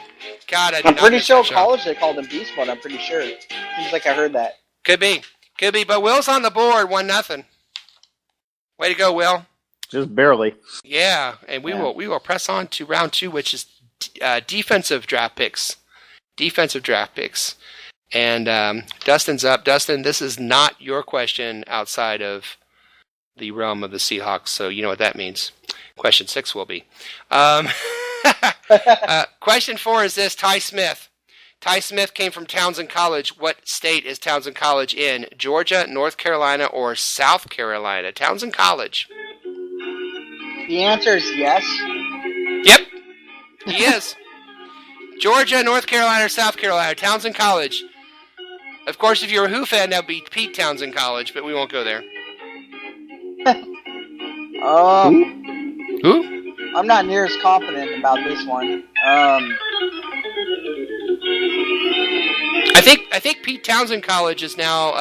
God, I'm pretty sure college they called him Beast Mode. I'm pretty sure. Seems like I heard that. Could be. But Will's on the board, 1-0. Way to go, Will. Just barely. Yeah, and we will press on to round 2, which is defensive draft picks. And Dustin's up. Dustin, this is not your question outside of the realm of the Seahawks, so you know what that means. Question 6 will be. Question 4 is this: Ty Smith. Ty Smith came from Townsend College. What state is Townsend College in? Georgia, North Carolina, or South Carolina? Townsend College. The answer is yes. Yep, he is. Georgia, North Carolina, or South Carolina? Townsend College. Of course, if you're a Who fan, that would be Pete Townsend College, but we won't go there. Who? I'm not near as confident about this one. I think Pete Townsend College is now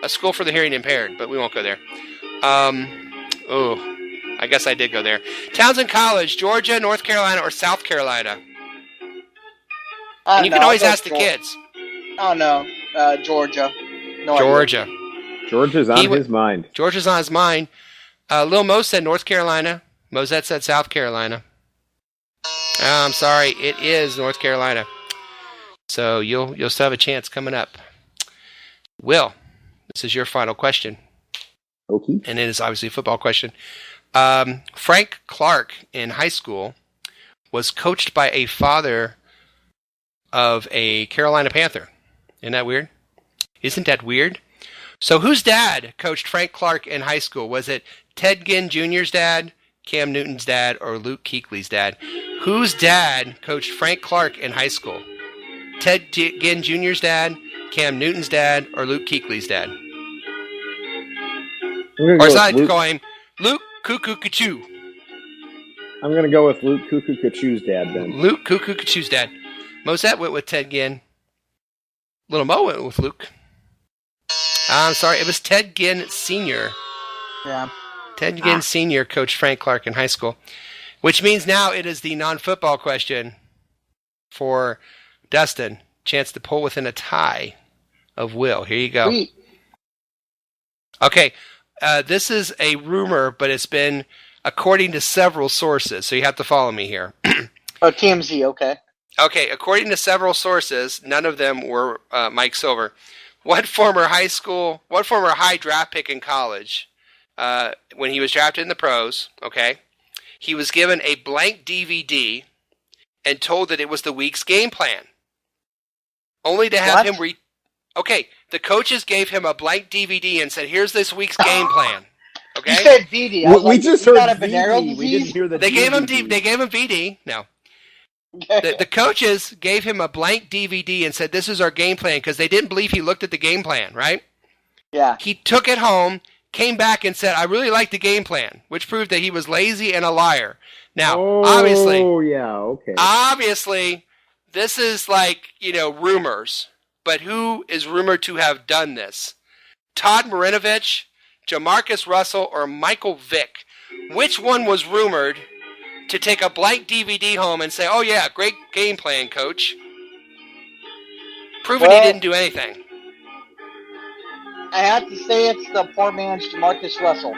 a school for the hearing impaired, but we won't go there. I guess I did go there. Townsend College, Georgia, North Carolina, or South Carolina? And you can always ask the kids. Oh, no. Georgia. No Georgia. Idea. Georgia's on his mind. Georgia's on his mind. Lil Mo said North Carolina. Mosette said South Carolina. Oh, I'm sorry. It is North Carolina. So you'll still have a chance coming up. Will, this is your final question. Okay. And it is obviously a football question. Frank Clark in high school was coached by a father of a Carolina Panther. Isn't that weird? Isn't that weird? So whose dad coached Frank Clark in high school? Was it Ted Ginn Jr.'s dad, Cam Newton's dad, or Luke Kuechly's dad? Whose dad coached Frank Clark in high school? Ted Ginn Jr.'s dad, Cam Newton's dad, or Luke Kuechly's dad? Or as I call him, Luke Kuechly. I'm going to go with Luke Kuechly's dad then. Luke Kuechly's dad. Mosette went with Ted Ginn. Little Mo went with Luke. I'm sorry, it was Ted Ginn Sr. Yeah. Ted Ginn Sr. coached Frank Clark in high school, which means now it is the non-football question for Dustin. Chance to pull within a tie of Will. Here you go. Sweet. Okay, this is a rumor, but it's been according to several sources, so you have to follow me here. TMZ, okay. Okay, according to several sources, none of them were Mike Silver. What former high draft pick in college, when he was drafted in the pros, okay, he was given a blank DVD and told that it was the week's game plan. Only to have him Okay, the coaches gave him a blank DVD and said, here's this week's game plan. Okay? You said VD. We just heard VD. We didn't hear the They gave him VD. No. The coaches gave him a blank DVD and said, this is our game plan, because they didn't believe he looked at the game plan, right? Yeah. He took it home, came back and said, I really like the game plan, which proved that he was lazy and a liar. Now, obviously, this is like, rumors, but who is rumored to have done this? Todd Marinovich, Jamarcus Russell, or Michael Vick? Which one was rumored to take a blank DVD home and say, oh yeah, great game plan, coach? Proving he didn't do anything. I have to say it's the poor man's Jamarcus Russell.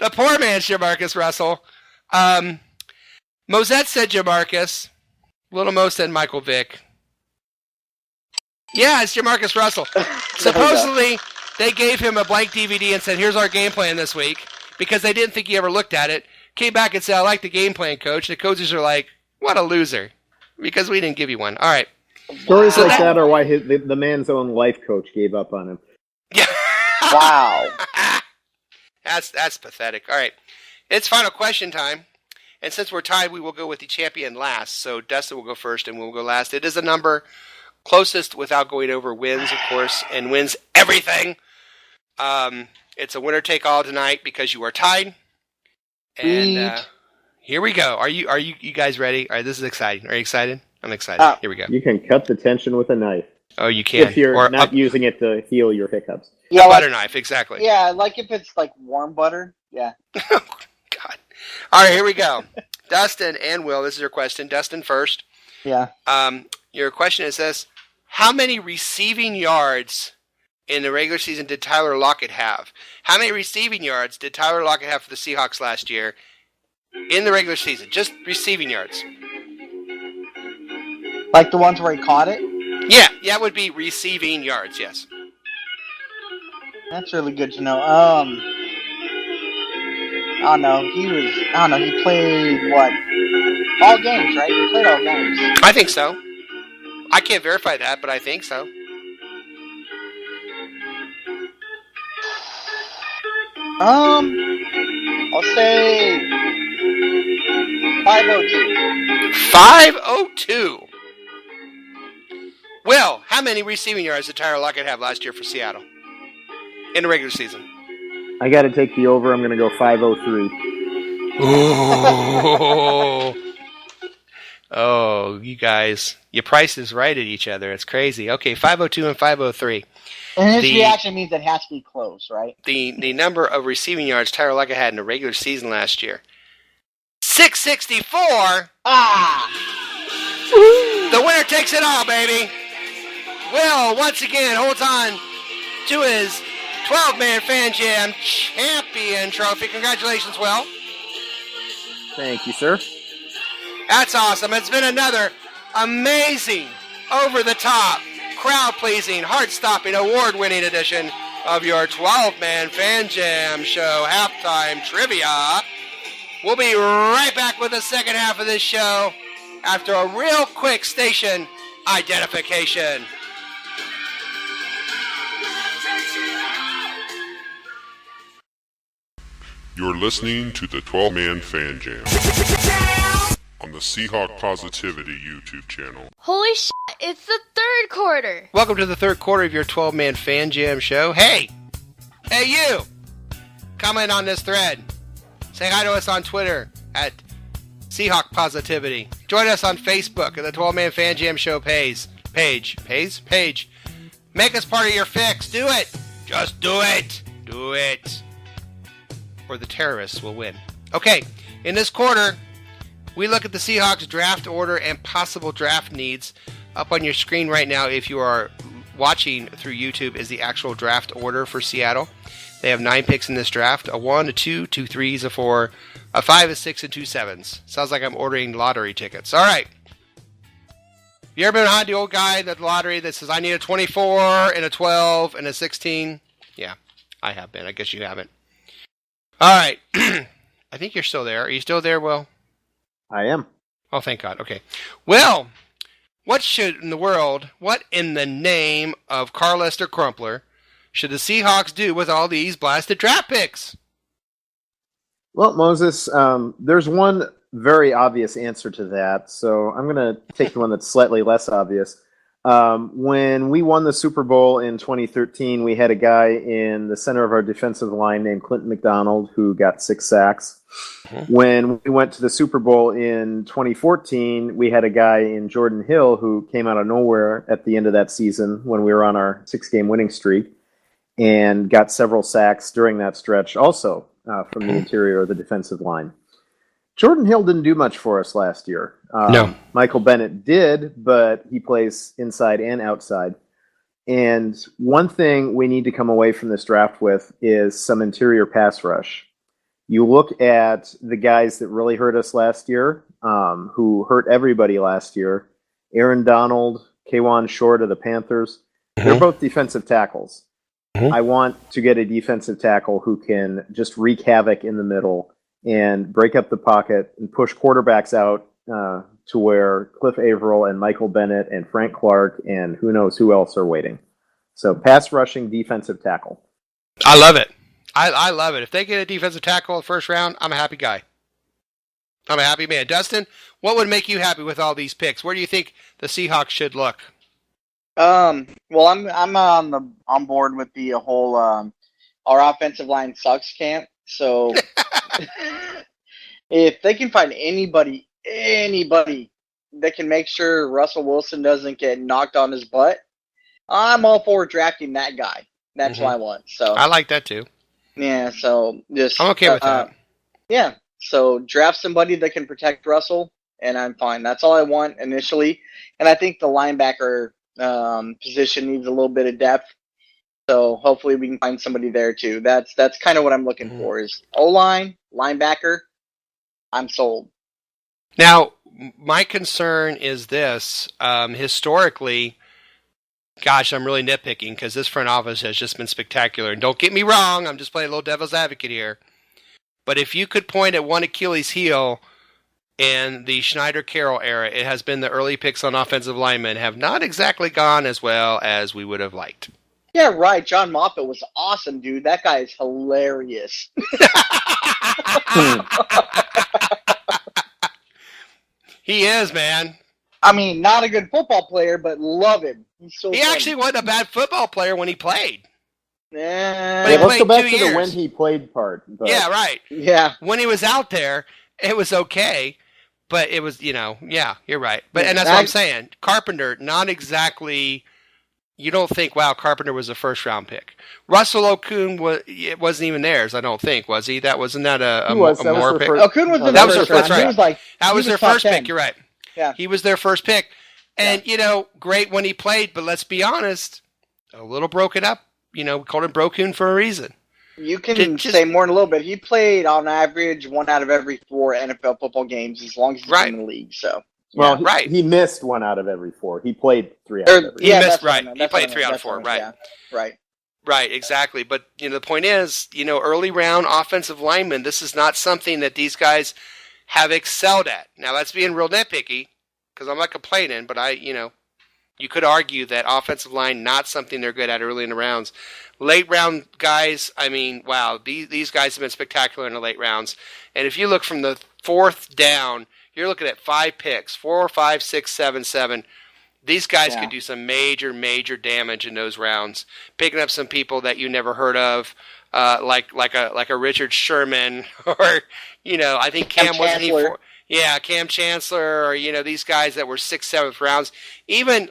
The poor man's Jamarcus Russell. Mosette said Jamarcus. Little Mo said Michael Vick. Yeah, it's Jamarcus Russell. Supposedly, they gave him a blank DVD and said, here's our game plan this week, because they didn't think he ever looked at it. Came back and said, I like the game plan, coach. The coaches are like, what a loser, because we didn't give you one. All right. Stories like that are why the man's own life coach gave up on him. Yeah. Wow. That's pathetic. All right. It's final question time. And since we're tied, we will go with the champion last. So Dustin will go first and we'll go last. It is a number closest without going over wins, of course, and wins everything. It's a winner-take-all tonight because you are tied. And here we go. Are you guys ready? All right, this is exciting. Are you excited? I'm excited. Here we go. You can cut the tension with a knife. Oh, you can. If you're not using it to heal your hiccups. Yeah, a butter knife, exactly. Yeah, like if it's like warm butter. Yeah. God. All right, here we go. Dustin and Will, this is your question. Dustin first. Yeah. Your question is this. How many receiving yards in the regular season did Tyler Lockett have? How many receiving yards did Tyler Lockett have for the Seahawks last year in the regular season? Just receiving yards. Like the ones where he caught it? Yeah, it would be receiving yards, yes. That's really good to know. I don't know. He played what? All games, right? He played all games. I think so. I can't verify that, but I think so. I'll say 502. 502. Will, how many receiving yards did Tyler Lockett have last year for Seattle in the regular season? I got to take the over. I'm going to go 503. Oh, you guys, your price is right at each other. It's crazy. Okay, 502 and 503. And his reaction means it has to be close, right? The number of receiving yards Tyler Lockett had in the regular season last year. 664. The winner takes it all, baby. Will, once again, holds on to his 12-man Fan Jam champion trophy. Congratulations, Will. Thank you, sir. That's awesome. It's been another amazing, over-the-top, crowd-pleasing, heart-stopping, award-winning edition of your 12-man Fan Jam Show halftime trivia. We'll be right back with the second half of this show after a real quick station identification. You're listening to the 12-Man Fan Jam on the Seahawk Positivity YouTube channel. Holy shit, it's the third quarter. Welcome to the third quarter of your 12-man Fan Jam Show. Hey you! Comment on this thread. Say hi to us on Twitter at Seahawk Positivity. Join us on Facebook at the 12-man Fan Jam Show page. Make us part of your fix. Do it. Just do it. Do it. Or the terrorists will win. Okay, in this quarter, we look at the Seahawks draft order and possible draft needs. Up on your screen right now, if you are watching through YouTube, is the actual draft order for Seattle. They have 9 picks in this draft. A 1, a 2, 2 3s, a 4, a 5, a 6, and 2 7s. Sounds like I'm ordering lottery tickets. All right. You ever been behind the old guy at the lottery that says, I need a 24 and a 12 and a 16? Yeah, I have been. I guess you haven't. All right. I think you're still there. Are you still there, Will? I am. Oh, thank God. Okay. Will, what in the name of Carl Lester Crumpler should the Seahawks do with all these blasted draft picks? Well, Moses, there's one very obvious answer to that, so I'm going to take the one that's slightly less obvious. When we won the Super Bowl in 2013, we had a guy in the center of our defensive line named Clinton McDonald who got 6 sacks. When we went to the Super Bowl in 2014, we had a guy in Jordan Hill who came out of nowhere at the end of that season when we were on our 6-game winning streak and got several sacks during that stretch also from the interior of the defensive line. Jordan Hill didn't do much for us last year. No. Michael Bennett did, but he plays inside and outside. And one thing we need to come away from this draft with is some interior pass rush. You look at the guys that really hurt us last year, who hurt everybody last year, Aaron Donald, K'Wan Short of the Panthers. They're both defensive tackles. I want to get a defensive tackle who can just wreak havoc in the middle and break up the pocket and push quarterbacks out to where Cliff Averill and Michael Bennett and Frank Clark and who knows who else are waiting. So pass rushing defensive tackle. I love it. I love it. If they get a defensive tackle in the first round, I'm a happy guy. I'm a happy man. Dustin, what would make you happy with all these picks? Where do you think the Seahawks should look? Well, I'm on board with the whole our offensive line sucks camp. So if they can find anybody that can make sure Russell Wilson doesn't get knocked on his butt, I'm all for drafting that guy. That's what I want. So I like that too. Yeah, so just I'm okay with that. Yeah, so draft somebody that can protect Russell, and I'm fine. That's all I want initially. And I think the linebacker position needs a little bit of depth. So hopefully we can find somebody there too. That's kind of what I'm looking for is O-line, linebacker. I'm sold. Now, my concern is this. Historically, gosh, I'm really nitpicking because this front office has just been spectacular. And don't get me wrong, I'm just playing a little devil's advocate here. But if you could point at one Achilles heel in the Schneider-Carroll era, it has been the early picks on offensive linemen have not exactly gone as well as we would have liked. Yeah, right. John Moffitt was awesome, dude. That guy is hilarious. He is, man. I mean, not a good football player, but love him. He's so funny. Actually wasn't a bad football player when he played. Yeah, let's go back to the when he played part. But... Yeah, right. Yeah. When he was out there, it was okay, but it was, yeah, you're right. But and that's what I'm saying. Carpenter, not exactly. You don't think, wow, Carpenter was a first-round pick. Russell Okun wasn't even theirs, I don't think, was he? Wasn't that a more pick? Okun was the first round. Right. That was their first 10. pick, you're right. Yeah. He was their first pick. And, great when he played, but let's be honest, a little broken up. We called him Brokun for a reason. You can say more in a little bit. He played, on average, 1 out of every 4 NFL football games as long as he's in the league, so... Well, he missed 1 out of every 4. He played 3 out of every 4. He played 3 out of 4, right. Yeah. Right. Right, exactly. But, the point is, early round offensive linemen, this is not something that these guys have excelled at. Now, that's being real nitpicky, because I'm not complaining, but you could argue that offensive line, not something they're good at early in the rounds. Late round guys, I mean, wow, these guys have been spectacular in the late rounds. And if you look from the 4th down, you're looking at 5 picks, 4, 5, 6, 7, 7. These guys could do some major, major damage in those rounds. Picking up some people that you never heard of, like a Richard Sherman, or I think Cam wasn't he. Cam Chancellor, or these guys that were 6th, 7th rounds. Even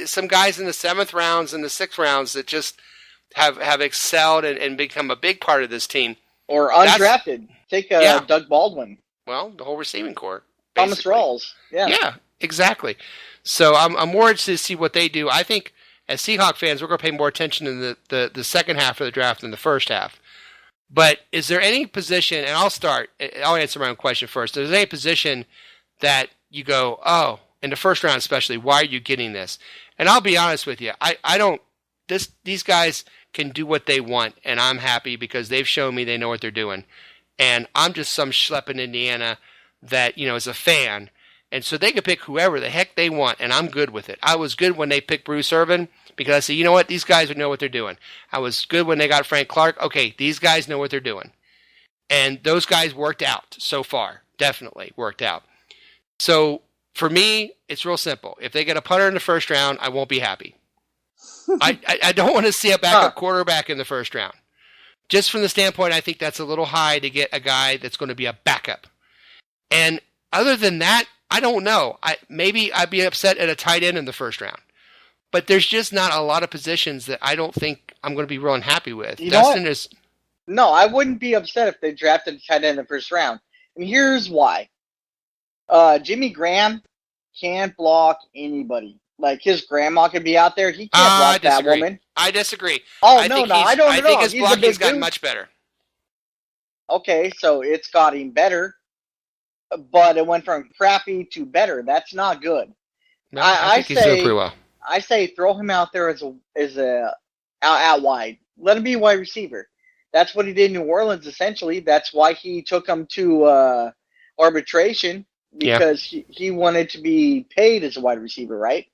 some guys in the 7th rounds and the 6th rounds that just have excelled and become a big part of this team. Or undrafted. Take Doug Baldwin. Well, the whole receiving core. Thomas Rawls. Yeah. Yeah, exactly. So I'm more interested to see what they do. I think as Seahawk fans, we're going to pay more attention in the second half of the draft than the first half. But is there any position, and I'll answer my own question first. Is there any position that you go, oh, in the first round especially, why are you getting this? And I'll be honest with you, I don't, these guys can do what they want, and I'm happy because they've shown me they know what they're doing. And I'm just some schlep in Indiana that, is a fan. And so they can pick whoever the heck they want, and I'm good with it. I was good when they picked Bruce Irvin because I said, you know what, these guys know what they're doing. I was good when they got Frank Clark. Okay, these guys know what they're doing. And those guys worked out so far, definitely worked out. So For me, it's real simple. If they get a punter in the first round, I won't be happy. I don't want to see a backup quarterback in the first round. Just from the standpoint, I think that's a little high to get a guy that's going to be a backup. And other than that, I don't know. Maybe I'd be upset at a tight end in the first round. But there's just not a lot of positions that I don't think I'm going to be real unhappy with. Dustin is... No, I wouldn't be upset if they drafted a tight end in the first round. And here's why. Jimmy Graham can't block anybody. Like, his grandma could be out there. He can't block that woman. I disagree. Oh, I don't know. I think his blocking's gotten much better. Okay, so it's gotten better, but it went from crappy to better. That's not good. No, I think he's doing pretty well. I say throw him out there as a out wide. Let him be a wide receiver. That's what he did in New Orleans, essentially. That's why he took him to arbitration, because he wanted to be paid as a wide receiver, right?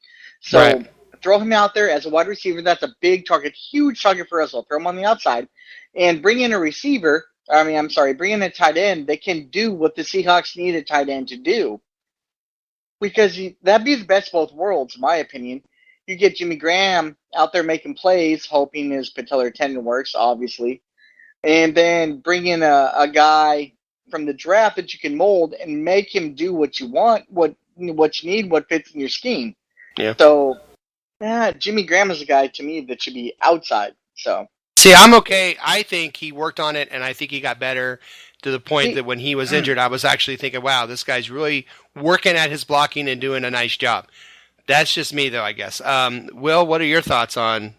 So throw him out there as a wide receiver. That's a big target, huge target for us. Throw him on the outside and bring in a receiver. Bring in a tight end that can do what the Seahawks need a tight end to do. Because that'd be the best of both worlds, in my opinion. You get Jimmy Graham out there making plays, hoping his patellar tendon works, obviously. And then bring in a guy from the draft that you can mold and make him do what you want, what you need, what fits in your scheme. Yeah. So, Jimmy Graham is a guy, to me, that should be outside. So. See, I'm okay. I think he worked on it, and I think he got better to the point that when he was injured, I was actually thinking, wow, this guy's really working at his blocking and doing a nice job. That's just me, though, I guess. Will, what are your thoughts on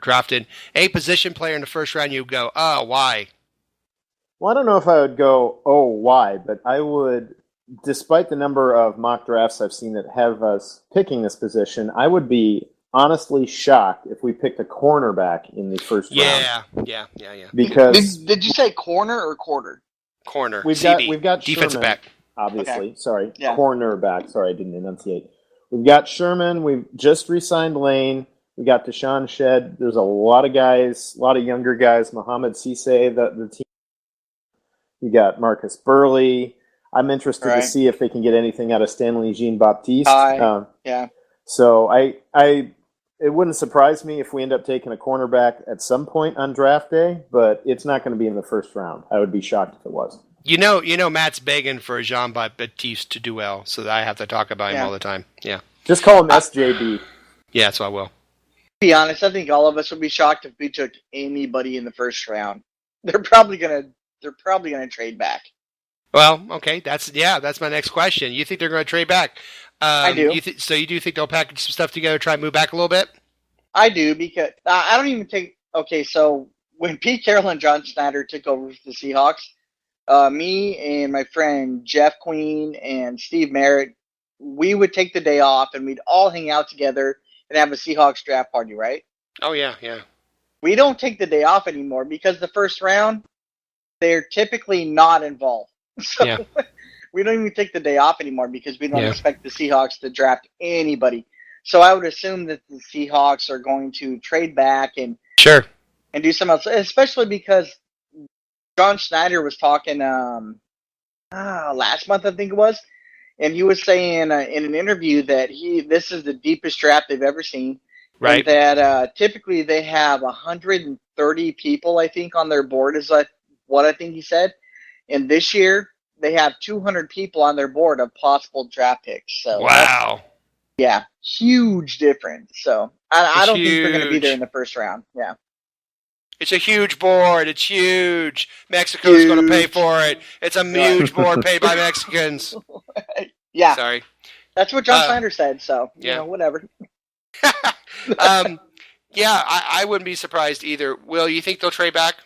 drafting a position player in the first round? You go, oh, why? Well, I don't know if I would go, oh, why, but I would, despite the number of mock drafts I've seen that have us picking this position, I would be honestly shocked if we picked a cornerback in the first round. Yeah. Because did you say corner or quarter? Corner. We've got defensive Sherman, back. Obviously. Okay. Sorry. Yeah. Cornerback. Sorry, I didn't enunciate. We've got Sherman. We've just re-signed Lane. We got Deshaun Shed. There's a lot of guys, a lot of younger guys. Mohamed Cisse, the team. You got Marcus Burley. I'm interested to see if they can get anything out of Stanley Jean-Baptiste. So it wouldn't surprise me if we end up taking a cornerback at some point on draft day, but it's not going to be in the first round. I would be shocked if it was. You know, Matt's begging for Jean-Baptiste to do well, so that I have to talk about him all the time. Yeah. Just call him SJB. Yeah, so I will. To be honest, I think all of us would be shocked if we took anybody in the first round. They're probably gonna trade back. Well, okay, that's my next question. You think they're going to trade back? I do. So you do think they'll package some stuff together, try and move back a little bit? I do, because I don't even think. Okay, so when Pete Carroll and John Schneider took over the Seahawks, me and my friend Jeff Queen and Steve Merritt, we would take the day off and we'd all hang out together and have a Seahawks draft party, right? Oh, yeah. We don't take the day off anymore because the first round, they're typically not involved. So we don't even take the day off anymore because we don't expect the Seahawks to draft anybody. So I would assume that the Seahawks are going to trade back and do something else, especially because John Schneider was talking last month, I think it was, and he was saying in an interview that this is the deepest draft they've ever seen. Right. And that typically they have 130 people, I think, on their board is what I think he said. And this year, they have 200 people on their board of possible draft picks. So wow. Yeah, huge difference. So I don't think they're going to be there in the first round. Yeah. It's a huge board. It's huge. Mexico's going to pay for it. It's a huge board paid by Mexicans. Yeah. Sorry. That's what John Schneider said. So, whatever. I wouldn't be surprised either. Will, you think they'll trade back?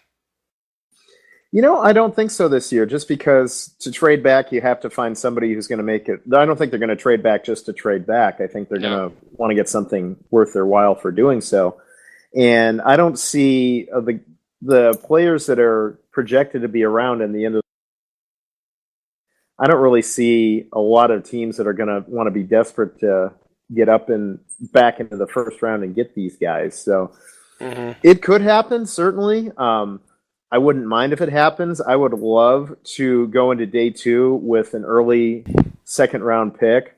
I don't think so this year, just because to trade back, you have to find somebody who's going to make it. I don't think they're going to trade back just to trade back. I think they're going to want to get something worth their while for doing so. And I don't see the players that are projected to be around in the end of I don't really see a lot of teams that are going to want to be desperate to get up and back into the first round and get these guys. So it could happen, certainly. I wouldn't mind if it happens. I would love to go into day 2 with an early second round pick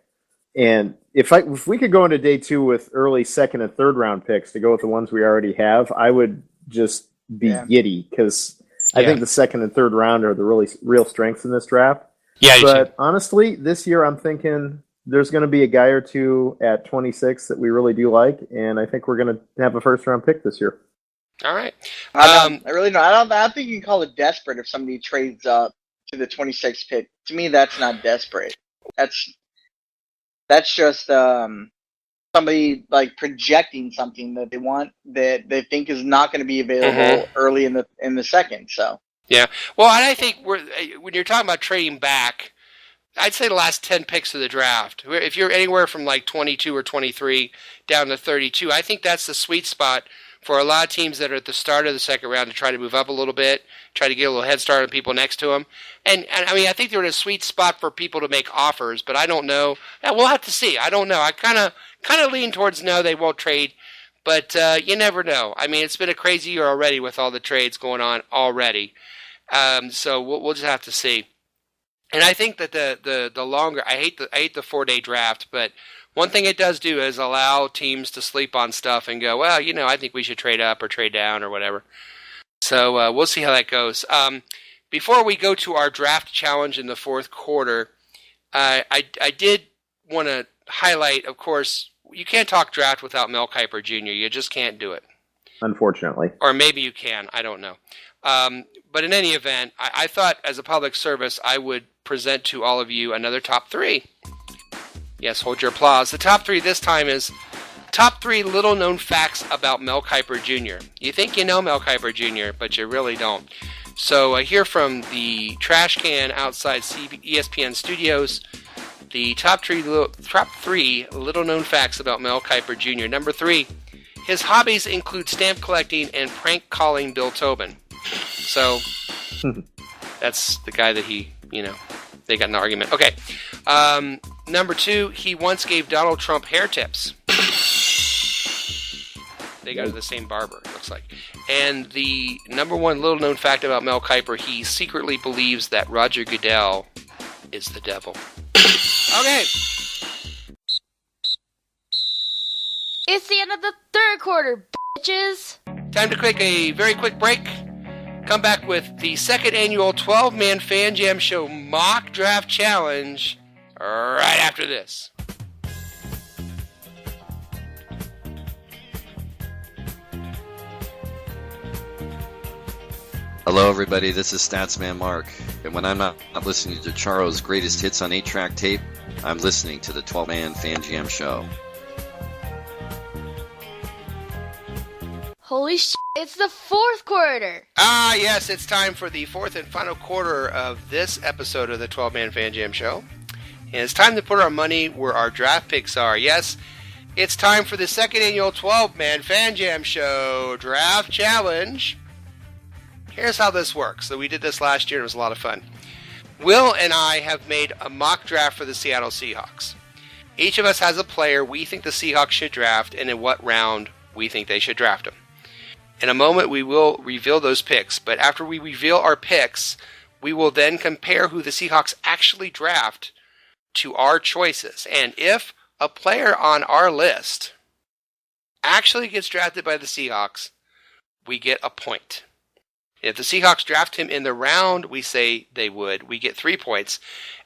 And if we could go into day 2 with early second and third round picks to go with the ones we already have, I would just be giddy because I think the second and third round are the really real strengths in this draft. Yeah, but honestly, this year I'm thinking there's going to be a guy or two at 26 that we really do like, and I think we're going to have a first round pick this year. All right. I really don't. I don't think you can call it desperate if somebody trades up to the 26th pick. To me, that's not desperate. That's just somebody like projecting something that they want that they think is not going to be available early in the second. So yeah. Well, and I think when you're talking about trading back, I'd say the last 10 picks of the draft. If you're anywhere from like 22 or 23 down to 32, I think that's the sweet spot for a lot of teams that are at the start of the second round to try to move up a little bit, try to get a little head start on people next to them. And I mean, I think they're in a sweet spot for people to make offers, but I don't know. We'll have to see. I don't know. I kind of lean towards no, they won't trade, but you never know. I mean, it's been a crazy year already with all the trades going on already. So we'll just have to see. And I think that the longer, I hate the 4-day draft, but one thing it does do is allow teams to sleep on stuff and go, well, I think we should trade up or trade down or whatever. So we'll see how that goes. Before we go to our draft challenge in the fourth quarter, I did want to highlight, of course, you can't talk draft without Mel Kiper Jr. You just can't do it. Unfortunately. Or maybe you can. I don't know. But in any event, I thought as a public service I would present to all of you another top 3. Yes, hold your applause. The top 3 this time is top 3 little-known facts about Mel Kiper Jr. You think you know Mel Kiper Jr., but you really don't. So here from the trash can outside ESPN studios, the top 3 little-known facts about Mel Kiper Jr. Number 3, his hobbies include stamp collecting and prank calling Bill Tobin. So that's the guy that they got in an argument. Okay. Number 2, he once gave Donald Trump hair tips. They go to the same barber, it looks like. And the number 1 little-known fact about Mel Kiper, he secretly believes that Roger Goodell is the devil. Okay. It's the end of the third quarter, bitches. Time to take a very quick break. Come back with the second annual 12-Man Fan Jam Show Mock Draft Challenge right after this. Hello, everybody. This is Statsman Mark. And when I'm not listening to Charo's greatest hits on 8-track tape, I'm listening to the 12-Man Fan Jam Show. Holy shit, it's the fourth quarter. Ah, yes, it's time for the fourth and final quarter of this episode of the 12-Man Fan Jam Show. And it's time to put our money where our draft picks are. Yes, it's time for the second annual 12-Man Fan Jam Show Draft Challenge. Here's how this works. So we did this last year and it was a lot of fun. Will and I have made a mock draft for the Seattle Seahawks. Each of us has a player we think the Seahawks should draft and in what round we think they should draft him. In a moment we will reveal those picks, but after we reveal our picks, we will then compare who the Seahawks actually draft to our choices. And if a player on our list actually gets drafted by the Seahawks, we get a point. If the Seahawks draft him in the round we say they would, we get 3 points.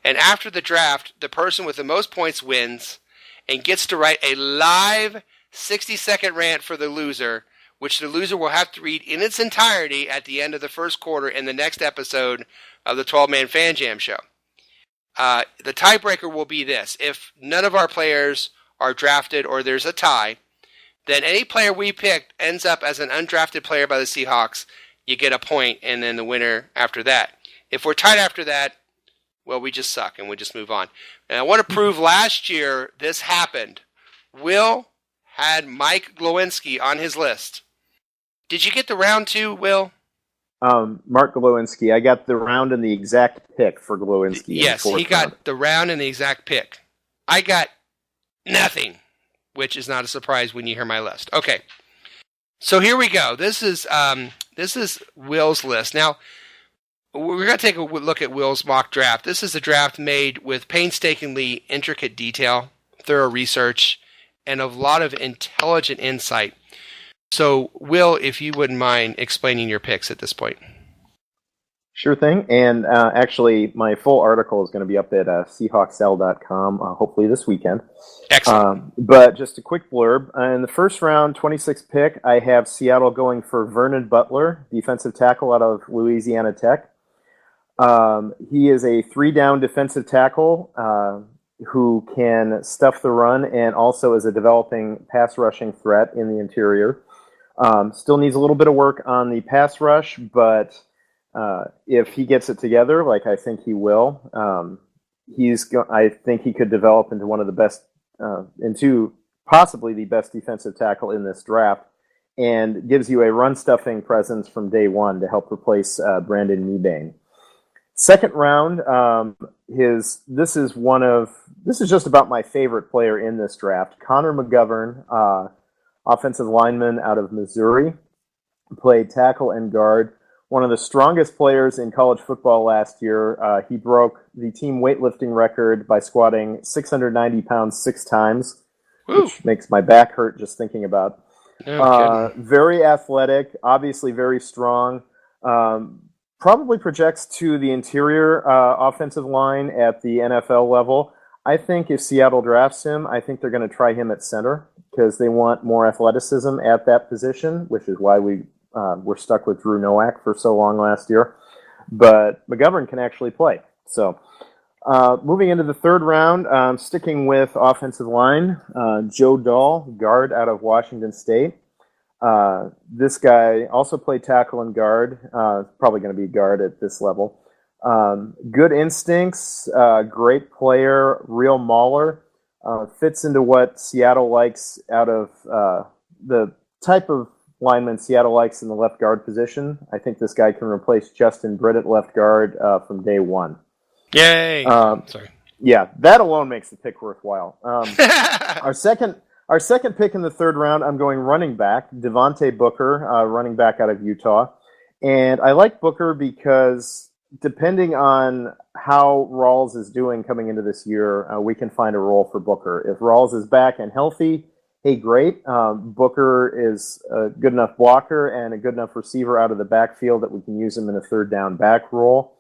And after the draft, the person with the most points wins and gets to write a live 60-second rant for the loser, which the loser will have to read in its entirety at the end of the first quarter in the next episode of the 12-Man Fan Jam Show. The tiebreaker will be this. If none of our players are drafted or there's a tie, then any player we picked ends up as an undrafted player by the Seahawks. You get a point, and then the winner after that. If we're tied after that, well, we just suck, and we just move on. And I want to prove last year this happened. Will had Mike Glowinski on his list. Did you get the round 2, Will? Mark Glowinski. I got the round and the exact pick for Glowinski. Yes, he got the round and the exact pick. I got nothing, which is not a surprise when you hear my list. Okay, so here we go. This is Will's list. Now, we're going to take a look at Will's mock draft. This is a draft made with painstakingly intricate detail thorough research and a lot of intelligent insight. So, Will, if you wouldn't mind explaining your picks at this point. Sure thing. And actually, my full article is going to be up at Seahawksl.com hopefully this weekend. Excellent. But just a quick blurb. In the first round, 26th pick, I have Seattle going for Vernon Butler, defensive tackle out of Louisiana Tech. He is a 3-down defensive tackle who can stuff the run and also is a developing pass rushing threat in the interior. Still needs a little bit of work on the pass rush, but if he gets it together, like I think he will, I think he could develop into one of the best, into possibly the best defensive tackle in this draft, and gives you a run-stuffing presence from day one to help replace Brandon Mebane. Second round, this is just about my favorite player in this draft. Connor Mcgovern, offensive lineman out of Missouri, played tackle and guard. One of the strongest players in college football last year. He broke the team weightlifting record by squatting 690 pounds 6 times, which makes my back hurt just thinking about. Very athletic, obviously very strong. Probably projects to the interior offensive line at the NFL level. I think if Seattle drafts him, I think they're going to try him at center because they want more athleticism at that position, which is why we're stuck with Drew Nowak for so long last year. But Mcgovern can actually play. So moving into the third round, sticking with offensive line, Joe Dahl, guard out of Washington State. This guy also played tackle and guard, probably going to be guard at this level. Good instincts, great player, real mauler, fits into what Seattle likes out of the type of lineman Seattle likes in the left guard position. I think this guy can replace Justin Britt at left guard from day one. Yay! Sorry. Yeah, that alone makes the pick worthwhile. Our second pick in the third round, I'm going running back, Devontae Booker, running back out of Utah. And I like Booker because depending on how Rawls is doing coming into this year, we can find a role for Booker. If Rawls is back and healthy, hey, great. Booker is a good enough blocker and a good enough receiver out of the backfield that we can use him in a third down back role.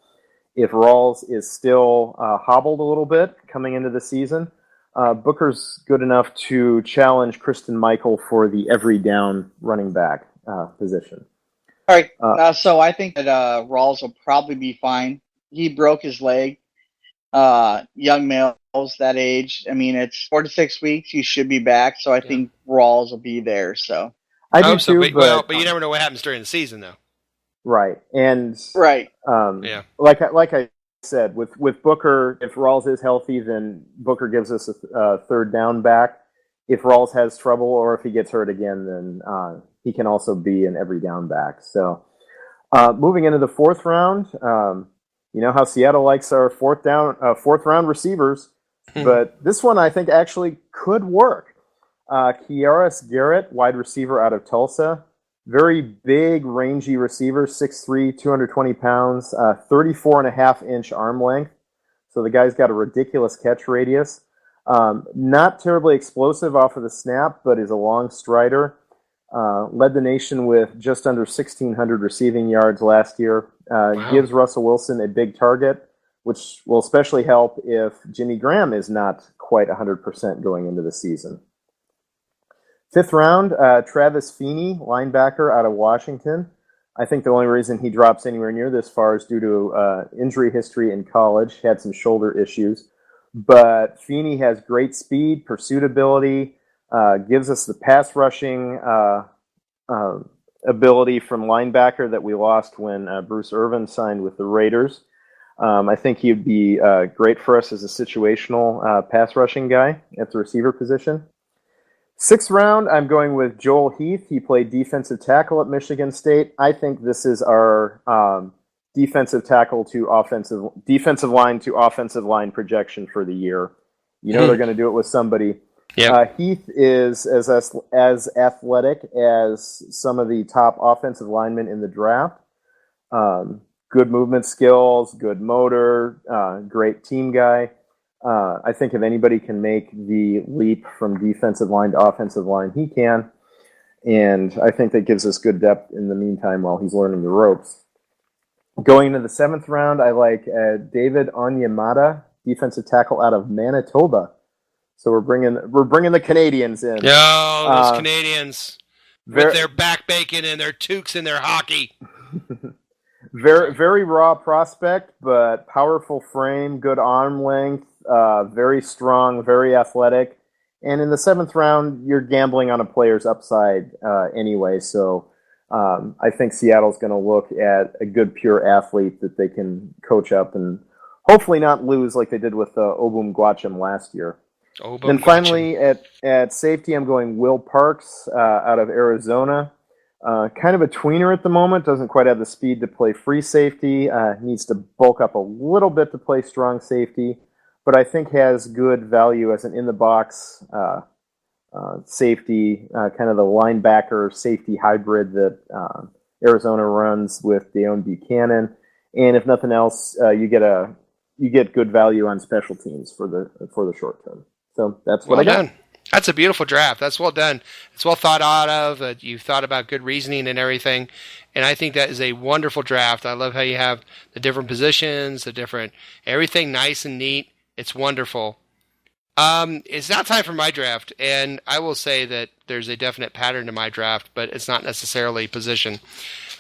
If Rawls is still hobbled a little bit coming into the season, Booker's good enough to challenge Kristen Michael for the every down running back position. All right. So I think that Rawls will probably be fine. He broke his leg. Young males that age, I mean, it's 4 to 6 weeks. He should be back. So I think Rawls will be there. So I do too. But you never know what happens during the season, though. Right. And right. Like I said, with Booker, if Rawls is healthy, then Booker gives us a third down back. If Rawls has trouble or if he gets hurt again, then he can also be an every down back. So moving into the fourth round, you know how Seattle likes our fourth round receivers, but this one I think actually could work. Kiaris Garrett, wide receiver out of Tulsa. Very big, rangy receiver, 6'3", 220 pounds, 34.5-inch arm length. So the guy's got a ridiculous catch radius. Not terribly explosive off of the snap, but is a long strider. Led the nation with just under 1,600 receiving yards last year. Gives Russell Wilson a big target, which will especially help if Jimmy Graham is not quite 100% going into the season. Fifth round, Travis Feeney, linebacker out of Washington. I think the only reason he drops anywhere near this far is due to injury history in college. Had some shoulder issues. But Feeney has great speed, pursuit ability, gives us the pass rushing ability from linebacker that we lost when Bruce Irvin signed with the Raiders. I think he'd be great for us as a situational pass rushing guy at the receiver position. Sixth round, I'm going with Joel Heath. He played defensive tackle at Michigan State. I think this is our defensive line to offensive line projection for the year. You know they're going to do it with somebody. Yep. Heath is as athletic as some of the top offensive linemen in the draft. Good movement skills, good motor, great team guy. I think if anybody can make the leap from defensive line to offensive line, he can. And I think that gives us good depth in the meantime while he's learning the ropes. Going into the 7th round, I like David Onyemata, defensive tackle out of Manitoba. So we're bringing the Canadians in. Those Canadians with their back bacon and their toques and their hockey. Very, very raw prospect, but powerful frame, good arm length, very strong, very athletic. And in the 7th round, you're gambling on a player's upside anyway. So I think Seattle's going to look at a good pure athlete that they can coach up and hopefully not lose like they did with Obum Gwacham last year. Then finally, at safety, I'm going Will Parks out of Arizona. Kind of a tweener at the moment. Doesn't quite have the speed to play free safety. Needs to bulk up a little bit to play strong safety. But I think has good value as an in-the-box safety, kind of the linebacker safety hybrid that Arizona runs with Deion Buchanan. And if nothing else, you get good value on special teams for the short term. So that's what I got. Done. That's a beautiful draft. That's well done. It's well thought out of. You've thought about good reasoning and everything. And I think that is a wonderful draft. I love how you have the different positions, everything nice and neat. It's wonderful. It's now time for my draft, and I will say that there's a definite pattern to my draft, but it's not necessarily position.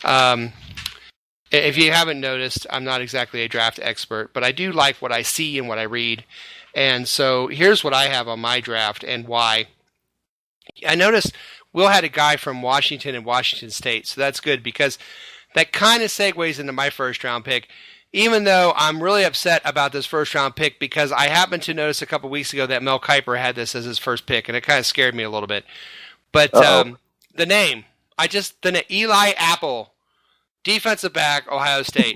If you haven't noticed, I'm not exactly a draft expert, but I do like what I see and what I read. And so here's what I have on my draft and why. I noticed Will had a guy from Washington and Washington State, so that's good because that kind of segues into my first round pick. Even though I'm really upset about this first round pick because I happened to notice a couple weeks ago that Mel Kiper had this as his first pick, and it kind of scared me a little bit. But the name, Eli Apple, defensive back, Ohio State.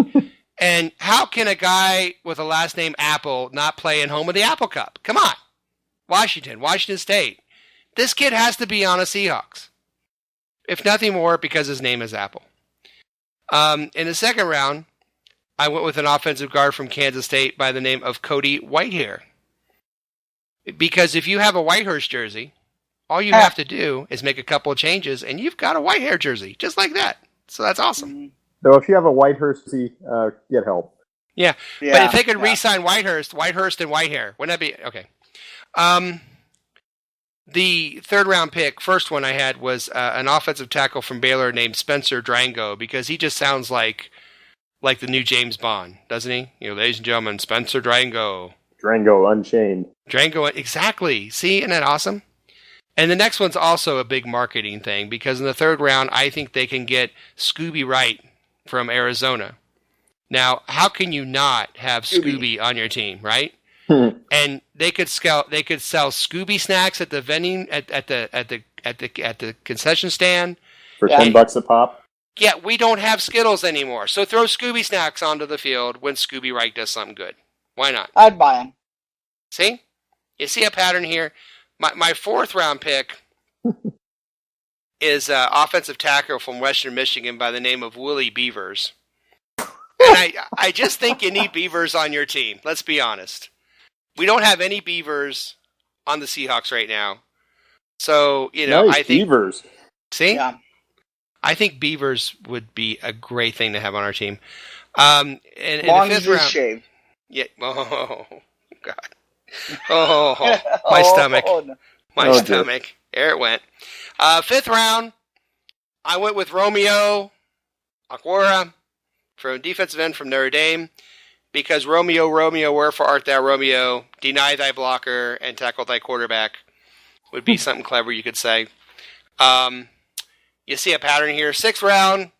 And how can a guy with a last name Apple not play in home of the Apple Cup? Come on. Washington State. This kid has to be on a Seahawks. If nothing more, because his name is Apple. In the second round, I went with an offensive guard from Kansas State by the name of Cody Whitehair. Because if you have a Whitehurst jersey, all you have to do is make a couple of changes, and you've got a Whitehair jersey, just like that. So that's awesome. So if you have a Whitehurst, get help. Yeah, but if they could re-sign Whitehurst and Whitehair, wouldn't that be... Okay. The third round pick, first one I had, was an offensive tackle from Baylor named Spencer Drango, because he just sounds like the new James Bond, doesn't he? Ladies and gentlemen, Spencer Drango. Drango Unchained. Drango, exactly. See, isn't that awesome? And the next one's also a big marketing thing, because in the third round, I think they can get Scooby Wright from Arizona. Now, how can you not have Scooby on your team, right? And they could sell Scooby snacks at the vending at the concession stand for $10 a pop. Yeah, we don't have Skittles anymore, so throw Scooby snacks onto the field when Scooby Wright does something good. Why not? I'd buy him. See? You see a pattern here? My fourth round pick is offensive tackle from Western Michigan by the name of Willie Beavers. And I just think you need Beavers on your team. Let's be honest. We don't have any Beavers on the Seahawks right now. So, nice, I think... Beavers. See? Yeah. I think Beavers would be a great thing to have on our team. In Long the as fifth round, shaved. Yeah. Oh God. Oh, my stomach. No. My stomach. There it went. Fifth round, I went with Romeo Okwara from defensive end from Notre Dame, because Romeo, wherefore art thou, Romeo? Deny thy blocker and tackle thy quarterback would be something clever you could say. You see a pattern here. Sixth round,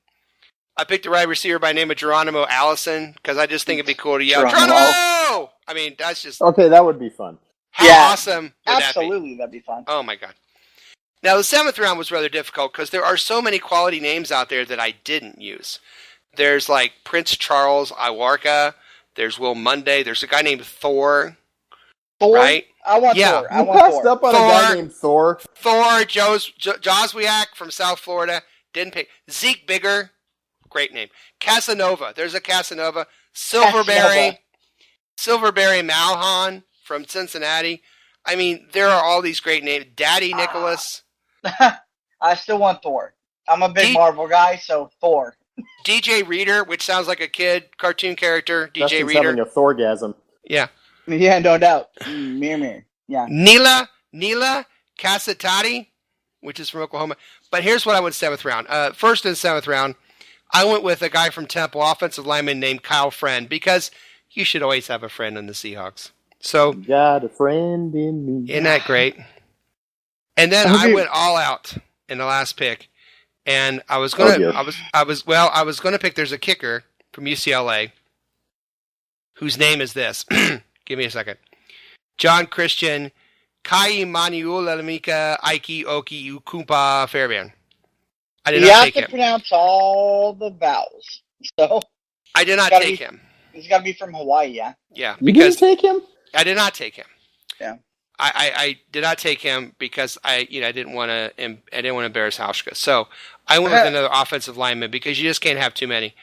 I picked a wide receiver by the name of Geronimo Allison, because I just think it'd be cool to yell, Geronimo! I mean, that's just... Okay, that would be fun. How awesome would absolutely, that'd be fun. Oh, my God. Now, the seventh round was rather difficult, because there are so many quality names out there that I didn't use. There's, like, Prince Charles Iwarka. There's Will Monday. There's a guy named Thor. Thor? Right? I want Yeah. Thor. I You want passed Thor. up on a guy named Thor. Joswiak from South Florida. Didn't pick. Zeke Bigger. Great name. Casanova. There's a Casanova. Silverberry Malhan from Cincinnati. I mean, there are all these great names. Daddy Nicholas. I still want Thor. I'm a big Marvel guy, so Thor. DJ Reader, which sounds like a kid cartoon character. DJ Dustin's Reader. having a Thorgasm. Yeah. Yeah, no doubt. Mirror. Yeah. Neela Casatati, which is from Oklahoma. But here's what I went 7th round. First in 7th round, I went with a guy from Temple, offensive lineman named Kyle Friend, because you should always have a friend in the Seahawks. So got a friend in me. Isn't that great? And then I went all out in the last pick, and I was gonna pick. There's a kicker from UCLA whose name is this. Give me a second. John Christian Kai Manuelamika Aiki Oki Ukumpa Fairbairn. I did not take him. You have to pronounce all the vowels. So I did not take him. He's got to be from Hawaii, yeah. Yeah, you didn't take him. I did not take him. Yeah. I did not take him because I didn't want to embarrass Hauschka. So I went with another offensive lineman because you just can't have too many.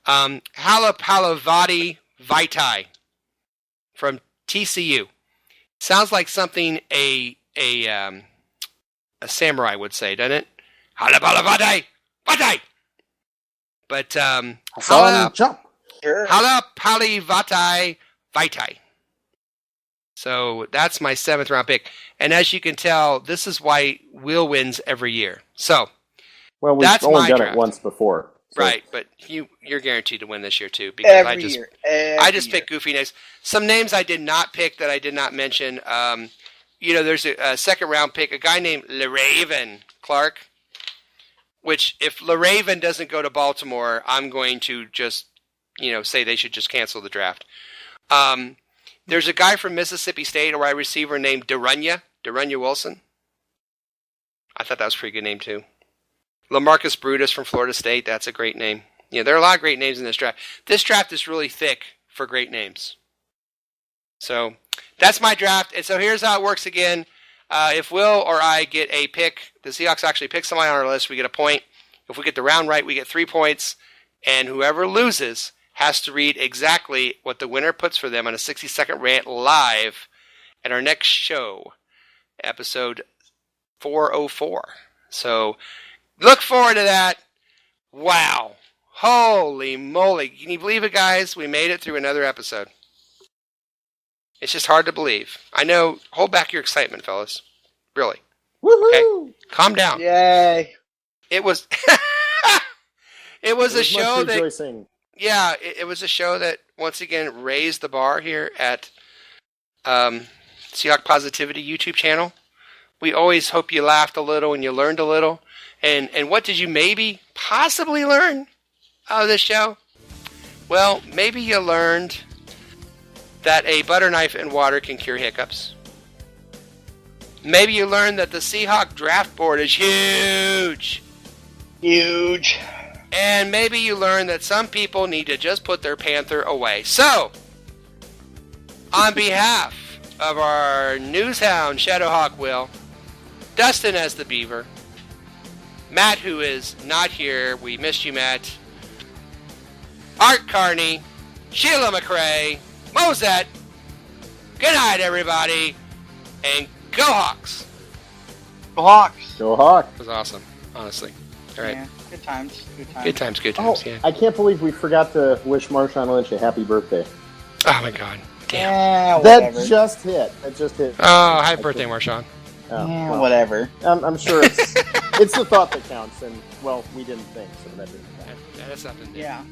Halapalavati Vaitai from TCU. Sounds like something a samurai would say, doesn't it? Halapalavati Vaitai. But Halapalivatai Vaitai. So that's my 7th round pick. And as you can tell, this is why Will wins every year. So we've only done it once before. So. Right, but you're guaranteed to win this year too. Because I just picked goofy names. Some names I did not pick that I did not mention. There's a 2nd round pick, a guy named LeRaven Clark, which if LeRaven doesn't go to Baltimore, I'm going to just, say they should just cancel the draft. There's a guy from Mississippi State, a wide receiver named Darunya Wilson. I thought that was a pretty good name, too. LaMarcus Brutus from Florida State, that's a great name. There are a lot of great names in this draft. This draft is really thick for great names. So, that's my draft. And so here's how it works again. If Will or I get a pick, the Seahawks actually pick somebody on our list, we get a point. If we get the round right, we get 3 points. And whoever loses has to read exactly what the winner puts for them on a 60-second rant live at our next show, episode 404. So look forward to that. Wow. Holy moly. Can you believe it, guys? We made it through another episode. It's just hard to believe. I know. Hold back your excitement, fellas. Really. Woohoo! Okay? Calm down. Yay. It was... it was a show that... Rejoicing. Yeah, it was a show that, once again, raised the bar here at Seahawk Positivity YouTube channel. We always hope you laughed a little and you learned a little. And what did you possibly learn out of this show? Well, maybe you learned that a butter knife and water can cure hiccups. Maybe you learned that the Seahawk draft board is huge. Huge. And maybe you learn that some people need to just put their Panther away. So, on behalf of our newshound Shadowhawk Will, Dustin as the Beaver, Matt, who is not here, we missed you, Matt, Art Carney, Sheila McRae, Mosette, good night, everybody, and go Hawks! Go Hawks! Go Hawks! That was awesome, honestly. All right. Yeah, good times. Good times, yeah. I can't believe we forgot to wish Marshawn Lynch a happy birthday. Oh, my God. Damn. Yeah, that just hit. Oh, happy birthday, Marshawn. Oh, yeah, well, whatever. I'm sure it's the thought that counts, and, well, we didn't think, so that didn't count. That has something to do. Yeah.